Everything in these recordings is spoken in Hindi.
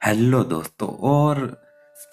हेलो दोस्तों। और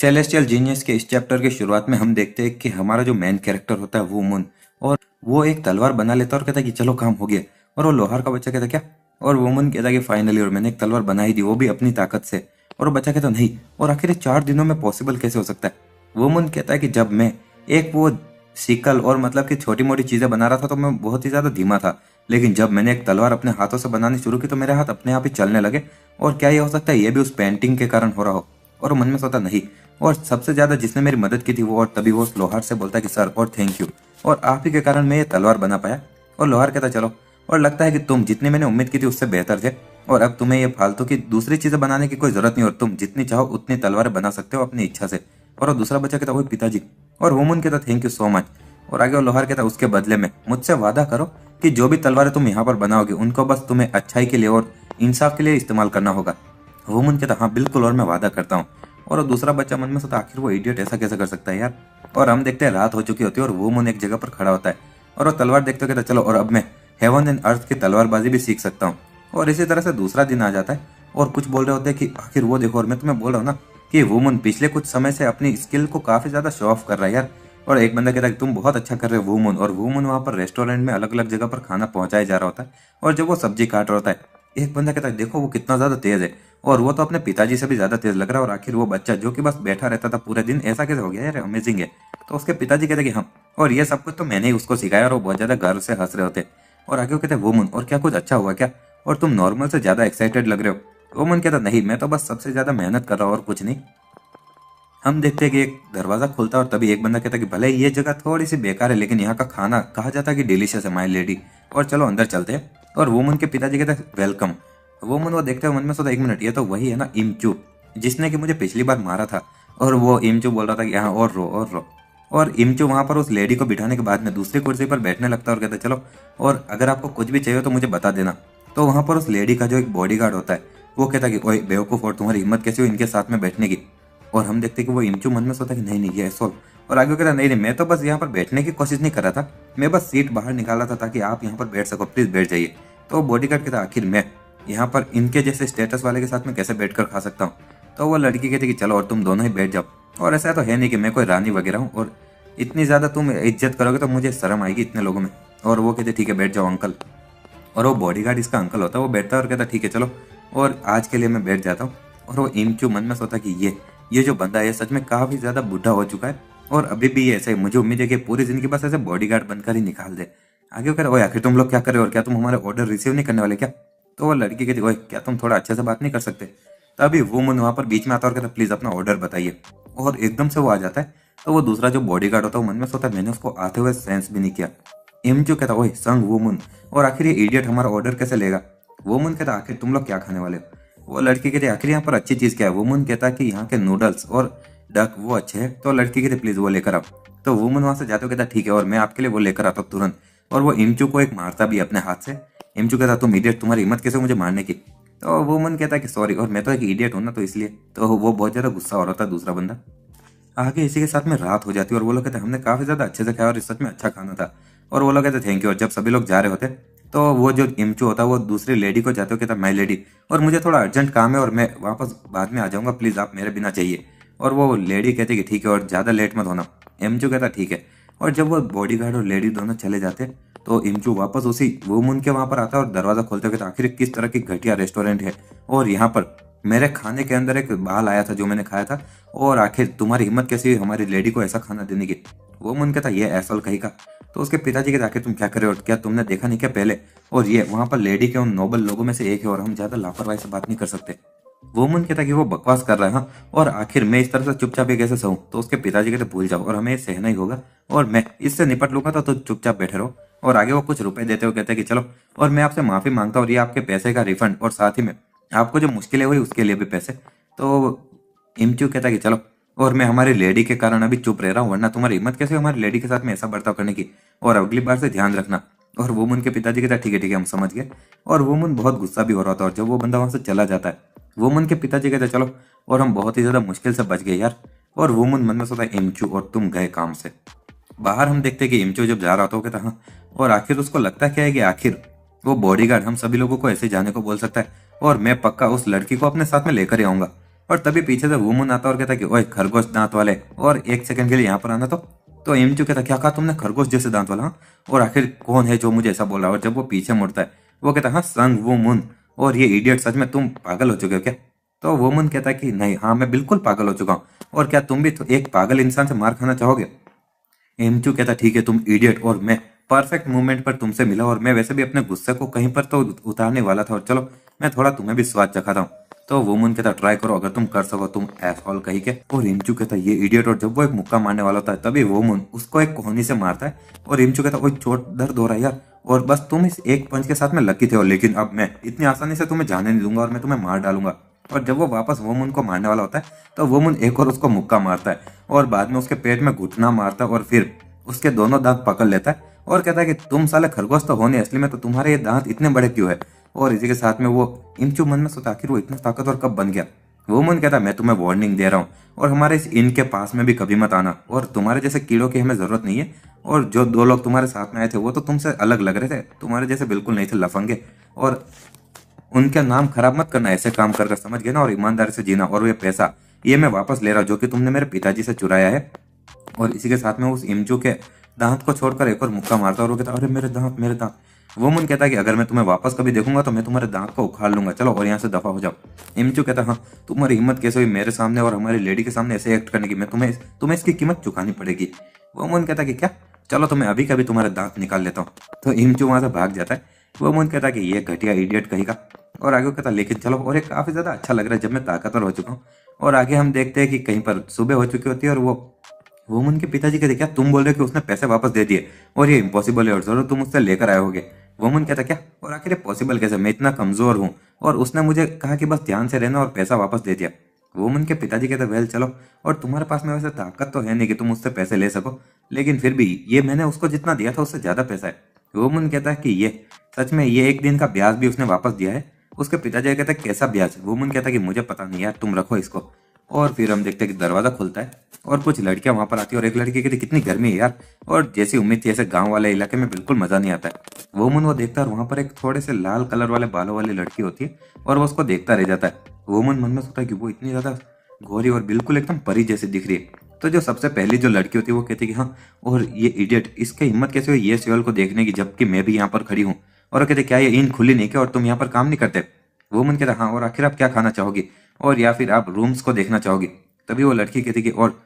सेलेस्टियल जीनियस के इस चैप्टर की शुरुआत में हम देखते हैं कि हमारा जो मेन कैरेक्टर होता है वो मुन, और वो एक तलवार बना लेता है और कहता है कि चलो काम हो गया। और वो लोहार का बच्चा कहता है क्या, और वो मुन कहता है कि फाइनली और मैंने एक तलवार बनाई दी, वो भी अपनी ताकत से। और वो बच्चा कहता नहीं, और आखिर ये 4 दिनों में पॉसिबल कैसे हो सकता है। वो मुन कहता है कि जब मैं एक वो सिकल और मतलब कि छोटी मोटी चीजें बना रहा था तो मैं बहुत ही ज्यादा धीमा था, लेकिन जब मैंने एक तलवार अपने हाथों से बनानी शुरू की तो मेरे हाथ अपने आप ही चलने लगे। और क्या ये हो सकता है ये भी उस पेंटिंग के कारण हो रहा हो। और वो मन में सोचा नहीं, और सबसे ज्यादा जिसने मेरी मदद की थी वो, और तभी वो उस लोहार से बोलता है कि सर और थैंक यू, और आप ही के कारण मैं ये तलवार बना पाया। और लोहार कहता चलो, और लगता है कि तुम जितनी मैंने उम्मीद की थी उससे बेहतर थे, और अब तुम्हें ये फालतू की दूसरी चीजें बनाने की कोई जरूरत नहीं, और तुम जितनी चाहो उतनी तलवारें बना सकते हो अपनी इच्छा से। और वो दूसरा बच्चा कहता वो पिताजी, और वुमन कहता थैंक यू सो मच। और आगे वो लोहार कहता उसके बदले में मुझसे वादा करो कि जो भी तलवारें तुम यहाँ पर बनाओगे उनको बस तुम्हें अच्छाई के लिए और इंसाफ के लिए इस्तेमाल करना होगा। वुमन कहता हाँ बिल्कुल, और मैं वादा करता हूँ। और वो दूसरा बच्चा मन में सोचता आखिर वो इडियट ऐसा कैसे कर सकता है यार। और हम देखते हैं रात हो चुकी होती है और वुमन एक जगह पर खड़ा होता है, और वो तलवार देखते कहता चलो, और अब मैं हेवन एंड अर्थ की तलवारबाजी भी सीख सकता हूँ। और इसी तरह से दूसरा दिन आ जाता है, और कुछ बोल रहे होते हैं कि आखिर वो देखो, और मैं तुम्हें बोल रहा हूँ ना कि वुमन पिछले कुछ समय से अपनी स्किल को काफी ज्यादा शो ऑफ कर रहा है यार। और एक बंदा कहता है कि तुम बहुत अच्छा कर रहे हो वुमन, और वुमन वहां पर रेस्टोरेंट में अलग अलग जगह पर खाना पहुंचाया जा रहा होता है, और जब वो सब्जी काट रहा होता है एक बंदा कहता है देखो वो कितना ज्यादा तेज है, और वो तो अपने पिताजी से भी ज्यादा तेज लग रहा है। और आखिर वो बच्चा जो कि बस बैठा रहता था पूरे दिन ऐसा कैसे हो गया यार, अमेजिंग है। तो उसके पिताजी कहते कि हाँ, और ये सब कुछ तो मैंने ही उसको सिखाया, और वो बहुत ज्यादा गर्व से हंस रहे होते। और आगे वो कहते वुमन, और क्या कुछ अच्छा हुआ क्या, और तुम नॉर्मल से ज्यादा एक्साइटेड लग रहे हो। वुमन कहता नहीं, मैं तो बस सबसे ज्यादा मेहनत कर रहा हूँ और कुछ नहीं। हम देखते हैं कि एक दरवाजा खुलता है, और तभी एक बंदा कहता है कि भले ही ये जगह थोड़ी सी बेकार है लेकिन यहाँ का खाना कहा जाता है कि डिलीशियस है माय लेडी, और चलो अंदर चलते हैं। और वुमन के पिताजी कहते हैं वेलकम। वुमन वो देखते हुए मन में सोचा एक मिनट, ये तो वही है ना इमचू, जिसने कि मुझे पिछली बार मारा था। और वो इमचू बोल रहा था कि यहाँ और रो और रो। और इमचू वहां पर उस लेडी को बिठाने के बाद में दूसरी कुर्सी पर बैठने लगता है और कहता है चलो, और अगर आपको कुछ भी चाहिए तो मुझे बता देना। तो वहां पर उस लेडी का जो एक बॉडीगार्ड होता है वो कहता है कि ओए बेवकूफ, और तुम्हारी हिम्मत कैसी हुई इनके साथ में बैठने की। और हम देखते कि वो इमचू मन में सोचता कि नहीं नहीं ये ऐसा। और आगे कहता नहीं नहीं, मैं तो बस यहाँ पर बैठने की कोशिश नहीं कर रहा था, मैं बस सीट बाहर निकाला था ताकि आप यहाँ पर बैठ सको, प्लीज बैठ जाइए। तो बॉडीगार्ड कहता आखिर मैं यहाँ पर इनके जैसे स्टेटस वाले के साथ में कैसे बैठकर खा सकता हूँ। तो वो लड़की कहती कि चलो और तुम दोनों ही बैठ जाओ, और ऐसा तो है नहीं कि मैं कोई रानी वगैरह हूँ, और इतनी ज्यादा तुम इज्जत करोगे तो मुझे शर्म आएगी इतने लोगों में। और वो कहते ठीक है बैठ जाओ अंकल। और वो बॉडीगार्ड इसका अंकल होता है, वो बैठता है और कहता ठीक है चलो, और आज के लिए मैं बैठ जाता हूँ। और वो इमचू मन में सोचता कि ये जो बंदा है सच में काफी ज्यादा बुढ़ा हो चुका है, और अभी भी ये ऐसे मुझे उम्मीद है कि पूरी जिंदगी बस ऐसे बॉडीगार्ड बनकर ही निकाल दे। आगे वो कह रहा ओए आखिर तुम लोग क्या कर रहे हो, और क्या तुम हमारे ऑर्डर रिसीव नहीं करने वाले क्या। तो वो लड़की कहती ओए क्या तुम थोड़ा अच्छे से बात नहीं कर सकते। तभी वो मन वहां पर बीच में आता है और कहता प्लीज अपना ऑर्डर बताइए। और एकदम से वो आ जाता है। तो वो दूसरा जो बॉडीगार्ड होता है वो मन में सोचता है मैंने उसको आते हुए सेंस भी नहीं किया। इमचू कहता ओए संग वुमन, और आखिर ये इडियट हमारा ऑर्डर कैसे लेगा। वुमन कहता आखिर तुम लोग क्या खाने वाले हो। वो लड़की कहती आखिर यहाँ पर अच्छी चीज क्या है। वुमन कहता कि यहाँ के नूडल्स और डक वो अच्छे हैं। तो लड़की कहती प्लीज वो लेकर आओ। तो वुमन वहां से जाते हुए कहता ठीक है, और मैं आपके लिए वो लेकर आता हूँ तुरंत। और वो इमचू को एक मारता भी अपने हाथ से। इमचू कहता तुम इडियट, तुम्हारी हिम्मत कैसे मुझे मारने की। तो वुमन कहता कि सॉरी, और मैं तो एक इडियट हूँ ना तो इसलिए। तो वो बहुत ज्यादा गुस्सा हो रहा था दूसरा बंदा। आगे इसी के साथ में रात हो जाती है, और वो लोग कहते हमने काफी ज्यादा अच्छे से खाया और सच में अच्छा खाना था। और वो लोग कहते थैंक यू। और जब सभी लोग जा रहे होते तो वो जो इमचू होता है वो दूसरी लेडी को जाते हुए कहता माई लेडी, और मुझे थोड़ा अर्जेंट काम है और मैं वापस बाद में आ जाऊंगा, प्लीज आप मेरे बिना चाहिए। और वो लेडी कहती कि ठीक है और ज्यादा लेट मत होना। इमचू कहता ठीक है। और जब वो बॉडीगार्ड और लेडी दोनों चले जाते तो इमचू वापस उसी वुमन के वहां पर आता है और दरवाजा खोलते हुए कहता आखिर किस तरह की घटिया रेस्टोरेंट है, और यहाँ पर मेरे खाने के अंदर एक बाल आया था जो मैंने खाया था, और आखिर तुम्हारी हिम्मत कैसी हुई हमारी लेडी को ऐसा खाना देने की। वो मन कहता ये ऐसा कहीं का। तो उसके पिताजी कहते आखिर तुम क्या कर रहे हो, क्या तुमने देखा नहीं क्या पहले, और ये वहां पर लेडी के उन नोबल लोगों में से एक है और हम ज्यादा लापरवाही से बात नहीं कर सकते। वो मन कहता कि वो बकवास कर रहा है हाँ, और आखिर मैं इस तरह से चुपचाप ये कैसे सहूं। तो उसके पिताजी कहते भूल जाओ और हमें ये सहना ही होगा, और मैं इससे निपट लूंगा तो चुपचाप बैठे रहो। और आगे वो कुछ रुपए देते हुए कहते हैं कि चलो, और मैं आपसे माफी मांगता हूँ और ये आपके पैसे का रिफंड, और साथ ही में आपको जो मुश्किलें हुई उसके लिए भी पैसे। तो इमचू कहता कि चलो, और मैं हमारी लेडी के कारण अभी चुप रह रहा हूँ, वरना तुम्हारी हिम्मत कैसे हुई हमारी लेडी के साथ में ऐसा बर्ताव करने की, और अगली बार से ध्यान रखना। और वुमन के पिताजी कहता ठीक है हम समझ गए। और वुमन बहुत गुस्सा भी हो रहा था, और जब वो बंदा वहां से चला जाता है वुमन के पिताजी कहते चलो, और हम बहुत ही ज्यादा मुश्किल से बच गए यार। और वुमन मन में सोचता इमचू और तुम गए काम से। बाहर हम देखते हैं कि इमचू जब जा रहा था वो कहता हाँ, और आखिर उसको लगता क्या है कि आखिर वो बॉडीगार्ड हम सभी लोगों को ऐसे जाने को बोल सकता है, और मैं पक्का उस लड़की को अपने साथ में लेकर ही आऊंगा। और तभी पीछे से वुमन आता और कहता कि ओए खरगोश दांत वाले, और एक सेकंड के लिए यहाँ पर आना। तो इमचू कहता क्या कहा तुमने, खरगोश जैसे दांत वाला? हाँ? और आखिर कौन है जो मुझे ऐसा बोल रहा है? और जब वो पीछे मुड़ता है वो कहता हाँ संग वुमन, और ये इडियट सच में तुम पागल हो चुके हो क्या? तो वुमन कहता है कि नहीं, हाँ मैं बिल्कुल पागल हो चुका हूँ, और क्या तुम भी तो एक पागल इंसान से मार खाना चाहोगे? एमचू कहता ठीक है तुम इडियट, और मैं परफेक्ट मोमेंट पर तुमसे मिला, और मैं वैसे भी अपने गुस्से को कहीं पर तो उतारने वाला था, और चलो मैं थोड़ा तुम्हें भी स्वाद चखाता हूँ। तो वुमन कहता ट्राई करो, अगर तुम कर सको तुम एसहॉल कही के। और इमचू कहता ये इडियट, और जब वो एक मुक्का मारने वाला होता है तभी वुमन उसको एक कोहनी से मारता है, और इमचू कहता ओए चोट दर्द हो रहा है यार, और बस तुम इस एक पंच के साथ में लकी थे, और लेकिन अब मैं इतनी आसानी से तुम्हें जाने नहीं दूंगा और मैं तुम्हें मार डालूंगा। और जब वो वापस वुमन को मारने वाला होता है तो वुमन एक और उसको मुक्का मारता है, और बाद में उसके पेट में घुटना मारता है, और फिर उसके दोनों दांत पकड़ लेता है और कहता है कि तुम साले खरगोश तो हो नहीं असली में, तो तुम्हारे ये दांत इतने बड़े क्यों है? और इसी के साथ में वो इमचू मन में सोचा आखिर वो इतना ताकतवर कब बन गया। वो मन कहता मैं तुम्हें वार्निंग दे रहा हूँ, और हमारे इस इन के पास में भी कभी मत आना, और तुम्हारे जैसे कीड़ों की हमें जरूरत नहीं है। और जो दो लोग तुम्हारे साथ में आए थे वो तो तुमसे अलग लग रहे थे, तुम्हारे जैसे बिल्कुल नहीं थे, लफंगे, और उनका नाम खराब मत करना, ऐसे काम कर समझ गए ना, और ईमानदारी से जीना, और ये पैसा ये मैं वापस ले रहा हूँ जो कि तुमने मेरे पिताजी से चुराया है। और इसी के साथ में उस इमचू के दांत को छोड़कर एक और मुक्का मारता, और वो कहता अरे मेरे दांत मेरे दांत। वो मुन कहता है कि अगर मैं तुम्हें वापस कभी देखूंगा तो मैं तुम्हारे दांत को उखाड़ लूंगा, चलो और यहाँ से दफा हो जाओ। इमचू कहता हाँ तुम्हारी हिम्मत कैसे हुई मेरे सामने और हमारी लेडी के सामने ऐसे एक्ट करने की, मैं तुम्हें इसकी कीमत चुकानी पड़ेगी। वो मुन कहता कि क्या, चलो तो मैं अभी कभी तुम्हारे दांत निकाल लेता हूँ। तो इमचू वहां से भाग जाता है। वो मुन कहता कि ये घटिया इडियट कहेगा, और आगे वो कहता लेकिन चलो, और ये काफी ज्यादा अच्छा लग रहा है जब मैं ताकतवर हो चुका हूँ। और आगे हम देखते हैं कि कहीं पर सुबह हो चुकी होती है, और वो वुमन के पिताजी कहते क्या तुम बोल रहे हो कि उसने पैसे वापस दे दिए, और ये इम्पॉसिबल है और जरूर तुम उससे लेकर आए होगे। वुमन कहता क्या, और आखिर ये पॉसिबल कैसे, मैं इतना कमजोर हूँ, और उसने मुझे कहा कि बस ध्यान से रहना और पैसा वापस दे दिया। वुमन के पिताजी कहते वेल चलो, और तुम्हारे पास में वैसे ताकत तो है नहीं कि तुम उससे पैसे ले सको, लेकिन फिर भी ये मैंने उसको जितना दिया था उससे ज्यादा पैसा है। वुमन कहता है कि ये सच में ये एक दिन का ब्याज भी उसने वापस दिया है। उसके पिताजी कहते हैं कैसा ब्याज? वुमन कहता है कि मुझे पता नहीं यार, तुम रखो इसको। और फिर हम देखते हैं कि दरवाजा खुलता है और कुछ लड़कियां वहां पर आती है, और एक लड़की कहती कितनी गर्मी है यार, और जैसी उम्मीद थी ऐसे गांव वाले इलाके में बिल्कुल मजा नहीं आता है। वुमन वो देखता है और वहां पर एक थोड़े से लाल कलर वाले बालों वाली लड़की होती है, और वो उसको देखता रह जाता है। वुमन मन में सोचता है कि वो इतनी ज्यादा गोरी और बिल्कुल एकदम परी जैसी दिख रही है। तो जो सबसे पहली जो लड़की होती है वो कहती है कि हाँ, और ये इडियट इसकी हिम्मत कैसे हुई ये सियोल को देखने की, जबकि मैं भी यहाँ पर खड़ी हूँ। और वो कहते क्या ये इन खुली नहीं क्या, और तुम यहाँ पर काम नहीं करते? वुमन कहता हाँ, और आखिर आप क्या खाना चाहोगी, और या फिर आप रूम्स को देखना चाहोगी? तभी वो लड़की कहती कि और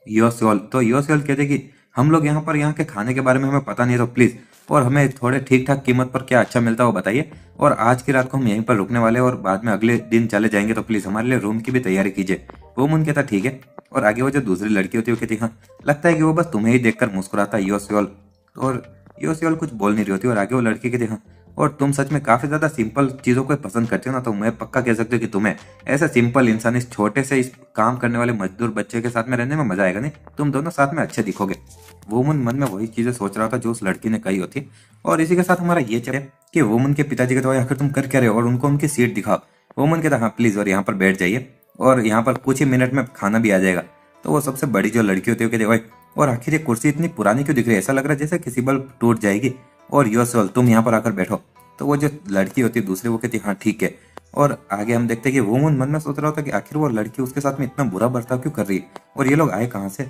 योसेल, तो योसेल कहते कि हम लोग यहाँ पर यहाँ के खाने के बारे में हमें पता नहीं है, तो प्लीज और हमें थोड़े ठीक ठाक कीमत पर क्या अच्छा मिलता है वो बताइए, और आज की रात को हम यहीं पर रुकने वाले हैं और बाद में अगले दिन चले जाएंगे, तो प्लीज हमारे लिए रूम की भी तैयारी कीजिए। वो मुन कहता ठीक है। और आगे वो जो दूसरी लड़की होती है वो कहती हाँ, लगता है कि वो बस तुम्हें ही देखकर मुस्कुराता है योसेल। और योसेल कुछ बोल नहीं रही होती, और आगे वो लड़की कहती हाँ, और तुम सच में काफी ज्यादा सिंपल चीजों को पसंद करते हो ना, तो मैं पक्का कह सकती हूँ कि तुम्हें ऐसे सिंपल इंसान इस छोटे से इस काम करने वाले मजदूर बच्चे के साथ में रहने में मजा आएगा, नहीं तुम दोनों साथ में अच्छे दिखोगे। वुमन मन में वही चीजें सोच रहा था जो उस लड़की ने कही होती। और इसी के साथ हमारा ये चले कि वुमन के पिताजी कहते हो आखिर तुम कर क्या रहे हो, और उनको उनकी सीट दिखाओ। वुमन कहता हाँ प्लीज, और यहाँ पर बैठ जाइए, और यहाँ पर कुछ ही मिनट में खाना भी आ जाएगा। तो वो सबसे बड़ी जो लड़की होती है कहते ओए, और आखिर ये कुर्सी इतनी पुरानी क्यों दिख रही है, ऐसा लग रहा है जैसे किसी बल टूट जाएगी, और योसेल तुम यहाँ पर आकर बैठो। तो वो जो लड़की होती है दूसरी वो कहती हाँ ठीक है। और आगे हम देखते हैं कि वुमन मन में सोच रहा होता है कि आखिर वो लड़की उसके साथ में इतना बुरा बर्ताव क्यों कर रही है, और ये लोग आए कहाँ से।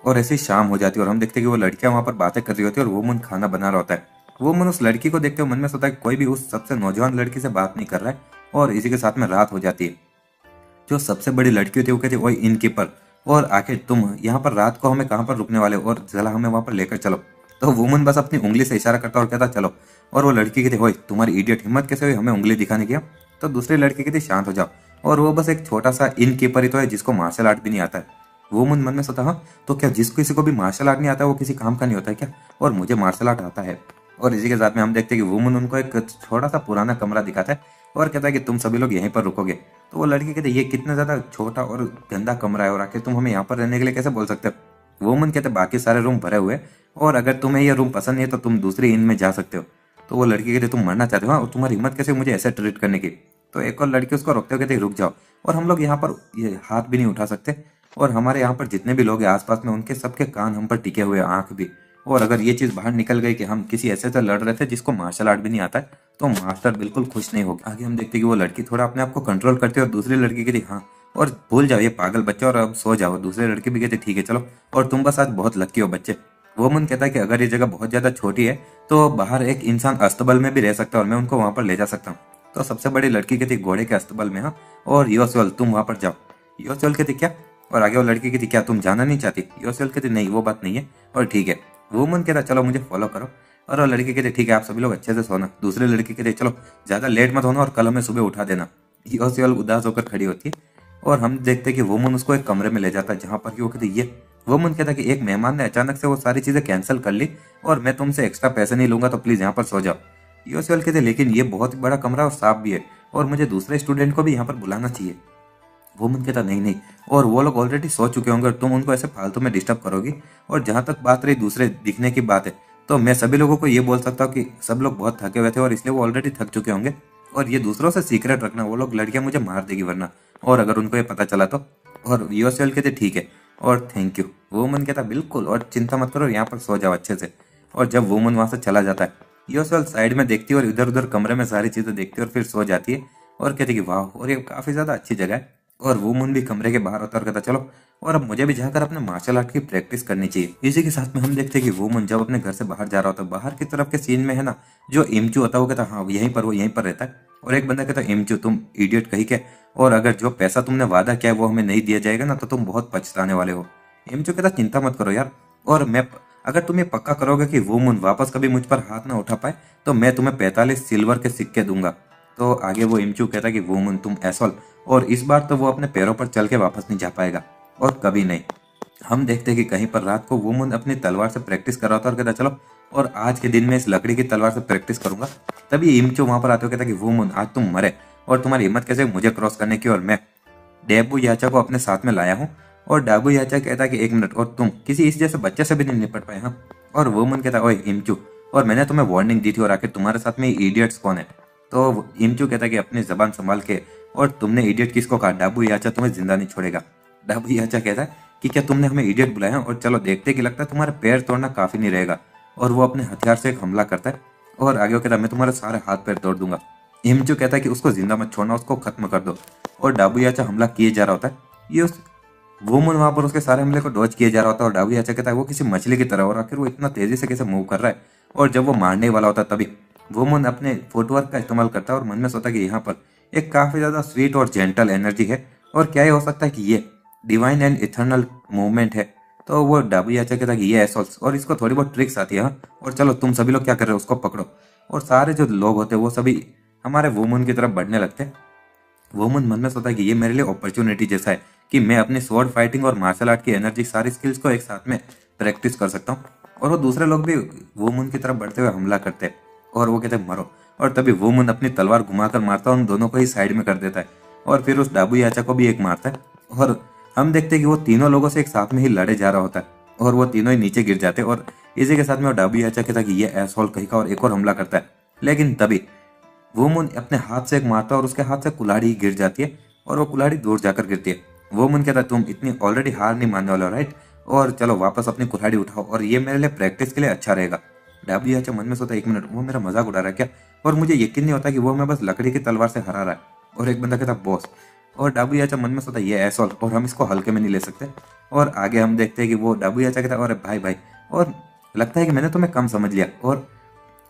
और ऐसे ही शाम हो जाती है और हम देखते हैं कि वो लड़कियां वहां पर बातें कर रही होती है, और वुमन खाना बना रहा होता है। वुमन उस लड़की को देखते हुए मन में सोचता है कि कोई भी उस सबसे नौजवान लड़की से बात नहीं कर रहा है, और इसी के साथ में रात हो जाती है। जो सबसे बड़ी लड़की होती है वो कहती है ओए इनकीपर, और आखिर तुम यहाँ पर रात को हमें कहाँ पर रुकने वाले हो, और जरा हमें वहां पर लेकर चलो। तो वुमन बस अपनी उंगली से इशारा करता और कहता चलो। और वो लड़की कहती ओए तुम्हारी इडियट हिम्मत कैसे हुई हमें उंगली दिखाने की? तो दूसरी लड़की कहती शांत हो जाओ, और वो बस एक छोटा सा इनकीपर ही तो है जिसको मार्शल आर्ट भी नहीं आता है। वो मन में सोचा हाँ, तो क्या जिस किसी को भी मार्शल आर्ट नहीं आता वो किसी काम का नहीं होता है क्या, और मुझे मार्शल आर्ट आता है। और इसी के साथ में हम देखते हैं कि वुमन उनको एक छोटा सा पुराना कमरा दिखाता है, और कहता है कि तुम सभी लोग यहीं पर रुकोगे। तो वो लड़की कहते ये कितना ज्यादा छोटा और गंदा कमरा है, और आखिर तुम हमें यहाँ पर रहने के लिए कैसे बोल सकते हो? वुमन कहते बाकी सारे रूम भरे हुए, और अगर तुम्हें ये रूम पसंद नहीं है तो तुम दूसरी इन में जा सकते हो। तो वो लड़की कहते तुम मरना चाहते हो, और तुम्हारी हिम्मत कैसे मुझे ऐसे ट्रीट करने की? तो एक और लड़की उसको रोकते हुए कहते रुक जाओ, और हम लोग यहाँ पर ये हाथ भी नहीं उठा सकते, और हमारे यहाँ पर जितने भी लोग हैं आसपास में उनके सबके कान हम पर टिके हुए, आंख भी। और अगर ये चीज बाहर निकल गई कि हम किसी ऐसे से लड़ रहे थे जिसको मार्शल आर्ट भी नहीं आता है, तो मास्टर बिल्कुल खुश नहीं होगा। आगे हम देखते हैं कि वो लड़की थोड़ा अपने आप को कंट्रोल करती है, और दूसरी लड़की कहती हाँ, और भूल जाओ ये पागल बच्चे और अब सो जाओ। दूसरे लड़के भी कहते ठीक है चलो, और तुम बस आज बहुत लकी हो बच्चे। वो मन कहता है कि अगर ये जगह बहुत ज्यादा छोटी है तो बाहर एक इंसान अस्तबल में भी रह सकता है और मैं उनको वहां पर ले जा सकता हूँ। तो सबसे बड़ी लड़की कहती घोड़े के अस्तबल में, हाँ, और योसेल तुम वहां पर जाओ। योसेल कहती क्या, और आगे वो लड़की कहती क्या तुम जाना नहीं चाहती। योसेल कहती नहीं वो बात नहीं है, और ठीक है। वुमन कहता चलो मुझे फॉलो करो, और वो लड़की कहती ठीक है आप सभी लोग अच्छे से सोना। दूसरे लड़की कहती चलो ज्यादा लेट मत होना और कल हमें सुबह उठा देना। योसेल उदास होकर खड़ी होती है और हम देखते हैं कि वुमन उसको एक कमरे में ले जाता है जहां पर कि वो कहती ये वुमन कहता है कि एक मेहमान ने अचानक से वो सारी चीजें कैंसिल कर ली और मैं तुमसे एक्स्ट्रा पैसे नहीं लूंगा तो प्लीज यहाँ पर सो जाओ। योसेल कहते लेकिन ये बहुत बड़ा कमरा और साफ भी है और मुझे दूसरे स्टूडेंट को भी यहाँ पर बुलाना चाहिए। वुमन कहता नहीं नहीं, और वो लोग ऑलरेडी सो चुके होंगे और तुम उनको ऐसे फालतू में डिस्टर्ब करोगी। और जहां तक बात रही दूसरे दिखने की बात है तो मैं सभी लोगों को ये बोल सकता हूँ कि सब लोग बहुत थके हुए थे और इसलिए वो ऑलरेडी थक चुके होंगे। और ये दूसरों से सीक्रेट रखना, वो लोग लड़कियां मुझे मार देगी वरना, और अगर उनको ये पता चला तो। और योसेल कहते ठीक है और थैंक यू। वुमन कहता बिल्कुल, और चिंता मत करो यहाँ पर सो जाओ अच्छे से। और जब वुमन वहां से चला जाता है योसेल साइड में देखती है और इधर उधर कमरे में सारी चीजें देखती है और फिर सो जाती है और कहती कि वाह और ये काफी ज्यादा अच्छी जगह है। और वुमन भी कमरे के बाहर उतर कहता चलो और अब मुझे भी जाकर अपने मार्शल आर्ट की प्रैक्टिस करनी चाहिए। इसी के साथ में हम देखते हैं कि वुमन जब अपने घर से बाहर जा रहा होता है, बाहर की तरफ के सीन में है ना जो इमचू होता है वो कहता हाँ यहीं पर, वो यहीं पर रहता है। और एक बंदा कहता है इमचू तुम इडियट कहीं के, और अगर जो पैसा तुमने वादा किया है वो हमें नहीं दिया जाएगा ना तो तुम बहुत पछताने वाले हो। इमचू कहता चिंता मत करो यार, और मैं अगर तुम ये पक्का करोगे कि वुमन वापस कभी मुझ पर हाथ ना उठा पाए तो मैं तुम्हें 45 सिल्वर के सिक्के दूंगा। तो आगे वो इमचू कहता है कि वुमन तुम एसोल, और इस बार तो वो अपने पैरों पर चल के वापस नहीं जा पाएगा और कभी नहीं। हम देखते हैं कि कहीं पर रात को वुमन अपनी तलवार से प्रैक्टिस कर रहा था और कहता चलो और आज के दिन में इस लकड़ी की तलवार से प्रैक्टिस करूंगा। तभी इमचो वहां पर आते हुए कहता कि वुमन आज तुम मरे और तुम्हारी हिम्मत कैसे मुझे क्रॉस करने की, और मैं डेबू याचा को अपने साथ में लाया हूँ। और डाबू याचा कहता है कि एक मिनट, और तुम किसी इस जैसे बच्चे से भी नहीं निपट पाए। हाँ, और वुमन कहता है ओए इमचू, और मैंने तुम्हें वार्निंग दी थी और आखिर तुम्हारे साथ में इडियट्स कौन है। तो इमचू कहता है कि अपनी जबान संभाल के, और तुमने इडियट किसको कहा, डाबू याचा तुम्हें जिंदा नहीं छोड़ेगा। डाबू याचा कहता है कि क्या तुमने हमें इडियट बुलाया, और चलो देखते कि लगता है तुम्हारे पैर तोड़ना काफी नहीं रहेगा। और वो अपने हथियार से एक हमला करता है और आगे वो कहता है मैं तुम्हारे सारे हाथ पैर तोड़ दूंगा। इमचू कहता है कि उसको जिंदा मत छोड़ना, उसको खत्म कर दो। और डाबू याचा हमला किए जा रहा होता है, ये उस वुमन वहां पर उसके सारे हमले को डॉज किए जा रहा होता है। और डाबू याचा कहता है वो किसी मछली की तरह, और आखिर वो इतना तेजी से कैसे मूव कर रहा है। और जब वो मारने वाला होता है तभी वुमन अपने फुटवर्क का इस्तेमाल करता है और मन में सोचता है कि यहाँ पर एक काफी ज्यादा स्वीट और जेंटल एनर्जी है, और क्या ये हो सकता है कि ये डिवाइन एंड इथर्नल मूवमेंट है। तो वो डाबू याचा कहता है कि ये एसोल्स, और इसको थोड़ी बहुत ट्रिक्स आती है। हाँ, और चलो तुम सभी लोग क्या कर रहे हो, उसको पकड़ो। और सारे जो लोग होते हैं वो सभी हमारे वुमन की तरफ बढ़ने लगते हैं। वुमन मन में सोचता है कि ये मेरे लिए अपॉर्चुनिटी जैसा है कि मैं अपनी स्वॉर्ड फाइटिंग और मार्शल आर्ट की एनर्जी सारी स्किल्स को एक साथ में प्रैक्टिस कर सकता हूँ। और वो दूसरे लोग भी वुमन की तरफ बढ़ते हुए हमला करते हैं और वो कहते हैं मरो। और तभी वुमन अपनी तलवार घुमाकर मारता है, उन दोनों को ही साइड में कर देता है और फिर उस डाबू याचा को भी एक मारता है। और हम देखते हैं कि वो तीनों लोगों से एक साथ में ही लड़े जा रहा होता है और वो तीनों ही नीचे गिर जाते हैं। और इसी के साथ में वो डाबू याचा कहता है कि ये एसोल कहीं का, और एक और हमला करता है। लेकिन तभी वुमन अपने हाथ से एक मारता है और उसके हाथ से कुल्हाड़ी गिर जाती है और वो कुल्हाड़ी दूर जाकर गिरती है। वुमन कहता है तुम इतनी ऑलरेडी हार नहीं मानने वाले हो राइट, और चलो वापस अपनी कुल्हाड़ी उठाओ और ये मेरे लिए प्रैक्टिस के लिए अच्छा रहेगा। डाबू याचा मन में सोता है एक मिनट, वो मेरा मजाक उड़ा रहा है क्या, और मुझे यकीन नहीं होता कि वो मैं बस लकड़ी की तलवार से हरा रहा है। और एक बंदा कहता बॉस, और डाबू याचा मन में सोता है ये एसोल, और हम इसको हल्के में नहीं ले सकते। और आगे हम देखते हैं कि वो डाबू याचा कहता है अरे भाई भाई, और लगता है कि मैंने तुम्हें कम समझ लिया, और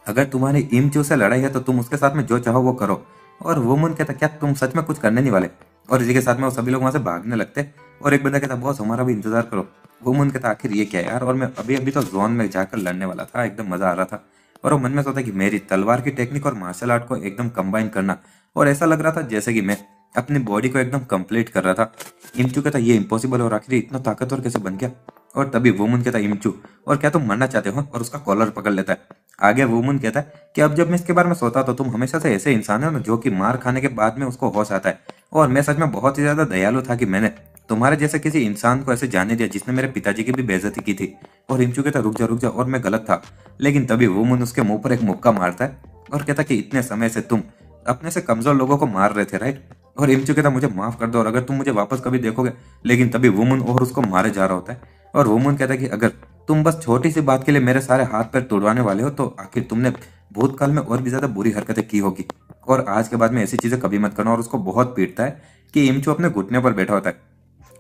अगर तुम्हारी इमचू से लड़ाई है तो तुम उसके साथ में जो चाहो वो करो। और वुमन कहता क्या तुम सच में कुछ करने नहीं वाले। और इसी के साथ में वो सभी लोग वहां से भागने लगते। और एक बंदा कहता बॉस हमारा भी इंतजार करो। वुमन कहता आखिर ये क्या है यार, और मैं अभी अभी तो जोन में जाकर लड़ने वाला था, एकदम मजा आ रहा था। और वो मन में सोचा कि मेरी तलवार की टेक्निक और मार्शल आर्ट को एकदम कंबाइन करना, और ऐसा लग रहा था जैसे कि मैं अपनी बॉडी को एकदम कंप्लीट कर रहा था। इमचू कहता ये इम्पॉसिबल, और आखिर इतना ताकतवर कैसे बन गया। और तभी वुमन कहता इमचू, और क्या तुम मरना चाहते हो, और उसका कॉलर पकड़ लेता है। आगे वुमन कहता है कि अब जब मैं इसके बारे में सोता तो तुम हमेशा से ऐसे इंसान हो ना जो कि मार खाने के बाद में उसको होश आता है, और मैं सच में बहुत ही ज्यादा दयालु था कि मैंने तुम्हारे जैसे किसी इंसान को ऐसे जाने दिया जिसने मेरे पिताजी की भी बेइज्जती की थी। और इमचू कहता रुक जा, और मैं गलत था। लेकिन तभी वुमन उसके मुंह पर एक मुक्का मारता है और कहता कि इतने समय से तुम अपने से कमजोर लोगों को मार रहे थे राइट। और इमचू कहता मुझे माफ कर दो और अगर तुम मुझे वापस कभी देखोगे। लेकिन तभी वुमन और उसको मारे जा रहा होता है और वुमन कहता है कि अगर तुम बस छोटी सी बात के लिए मेरे सारे हाथ पैर तोड़वाने वाले हो तो आखिर तुमने भूतकाल में और भी ज्यादा बुरी हरकतें की होगी। और आज के बाद में ऐसी चीजें कभी मत करना, और उसको बहुत पीटता है कि इमचू अपने घुटने पर बैठा होता है।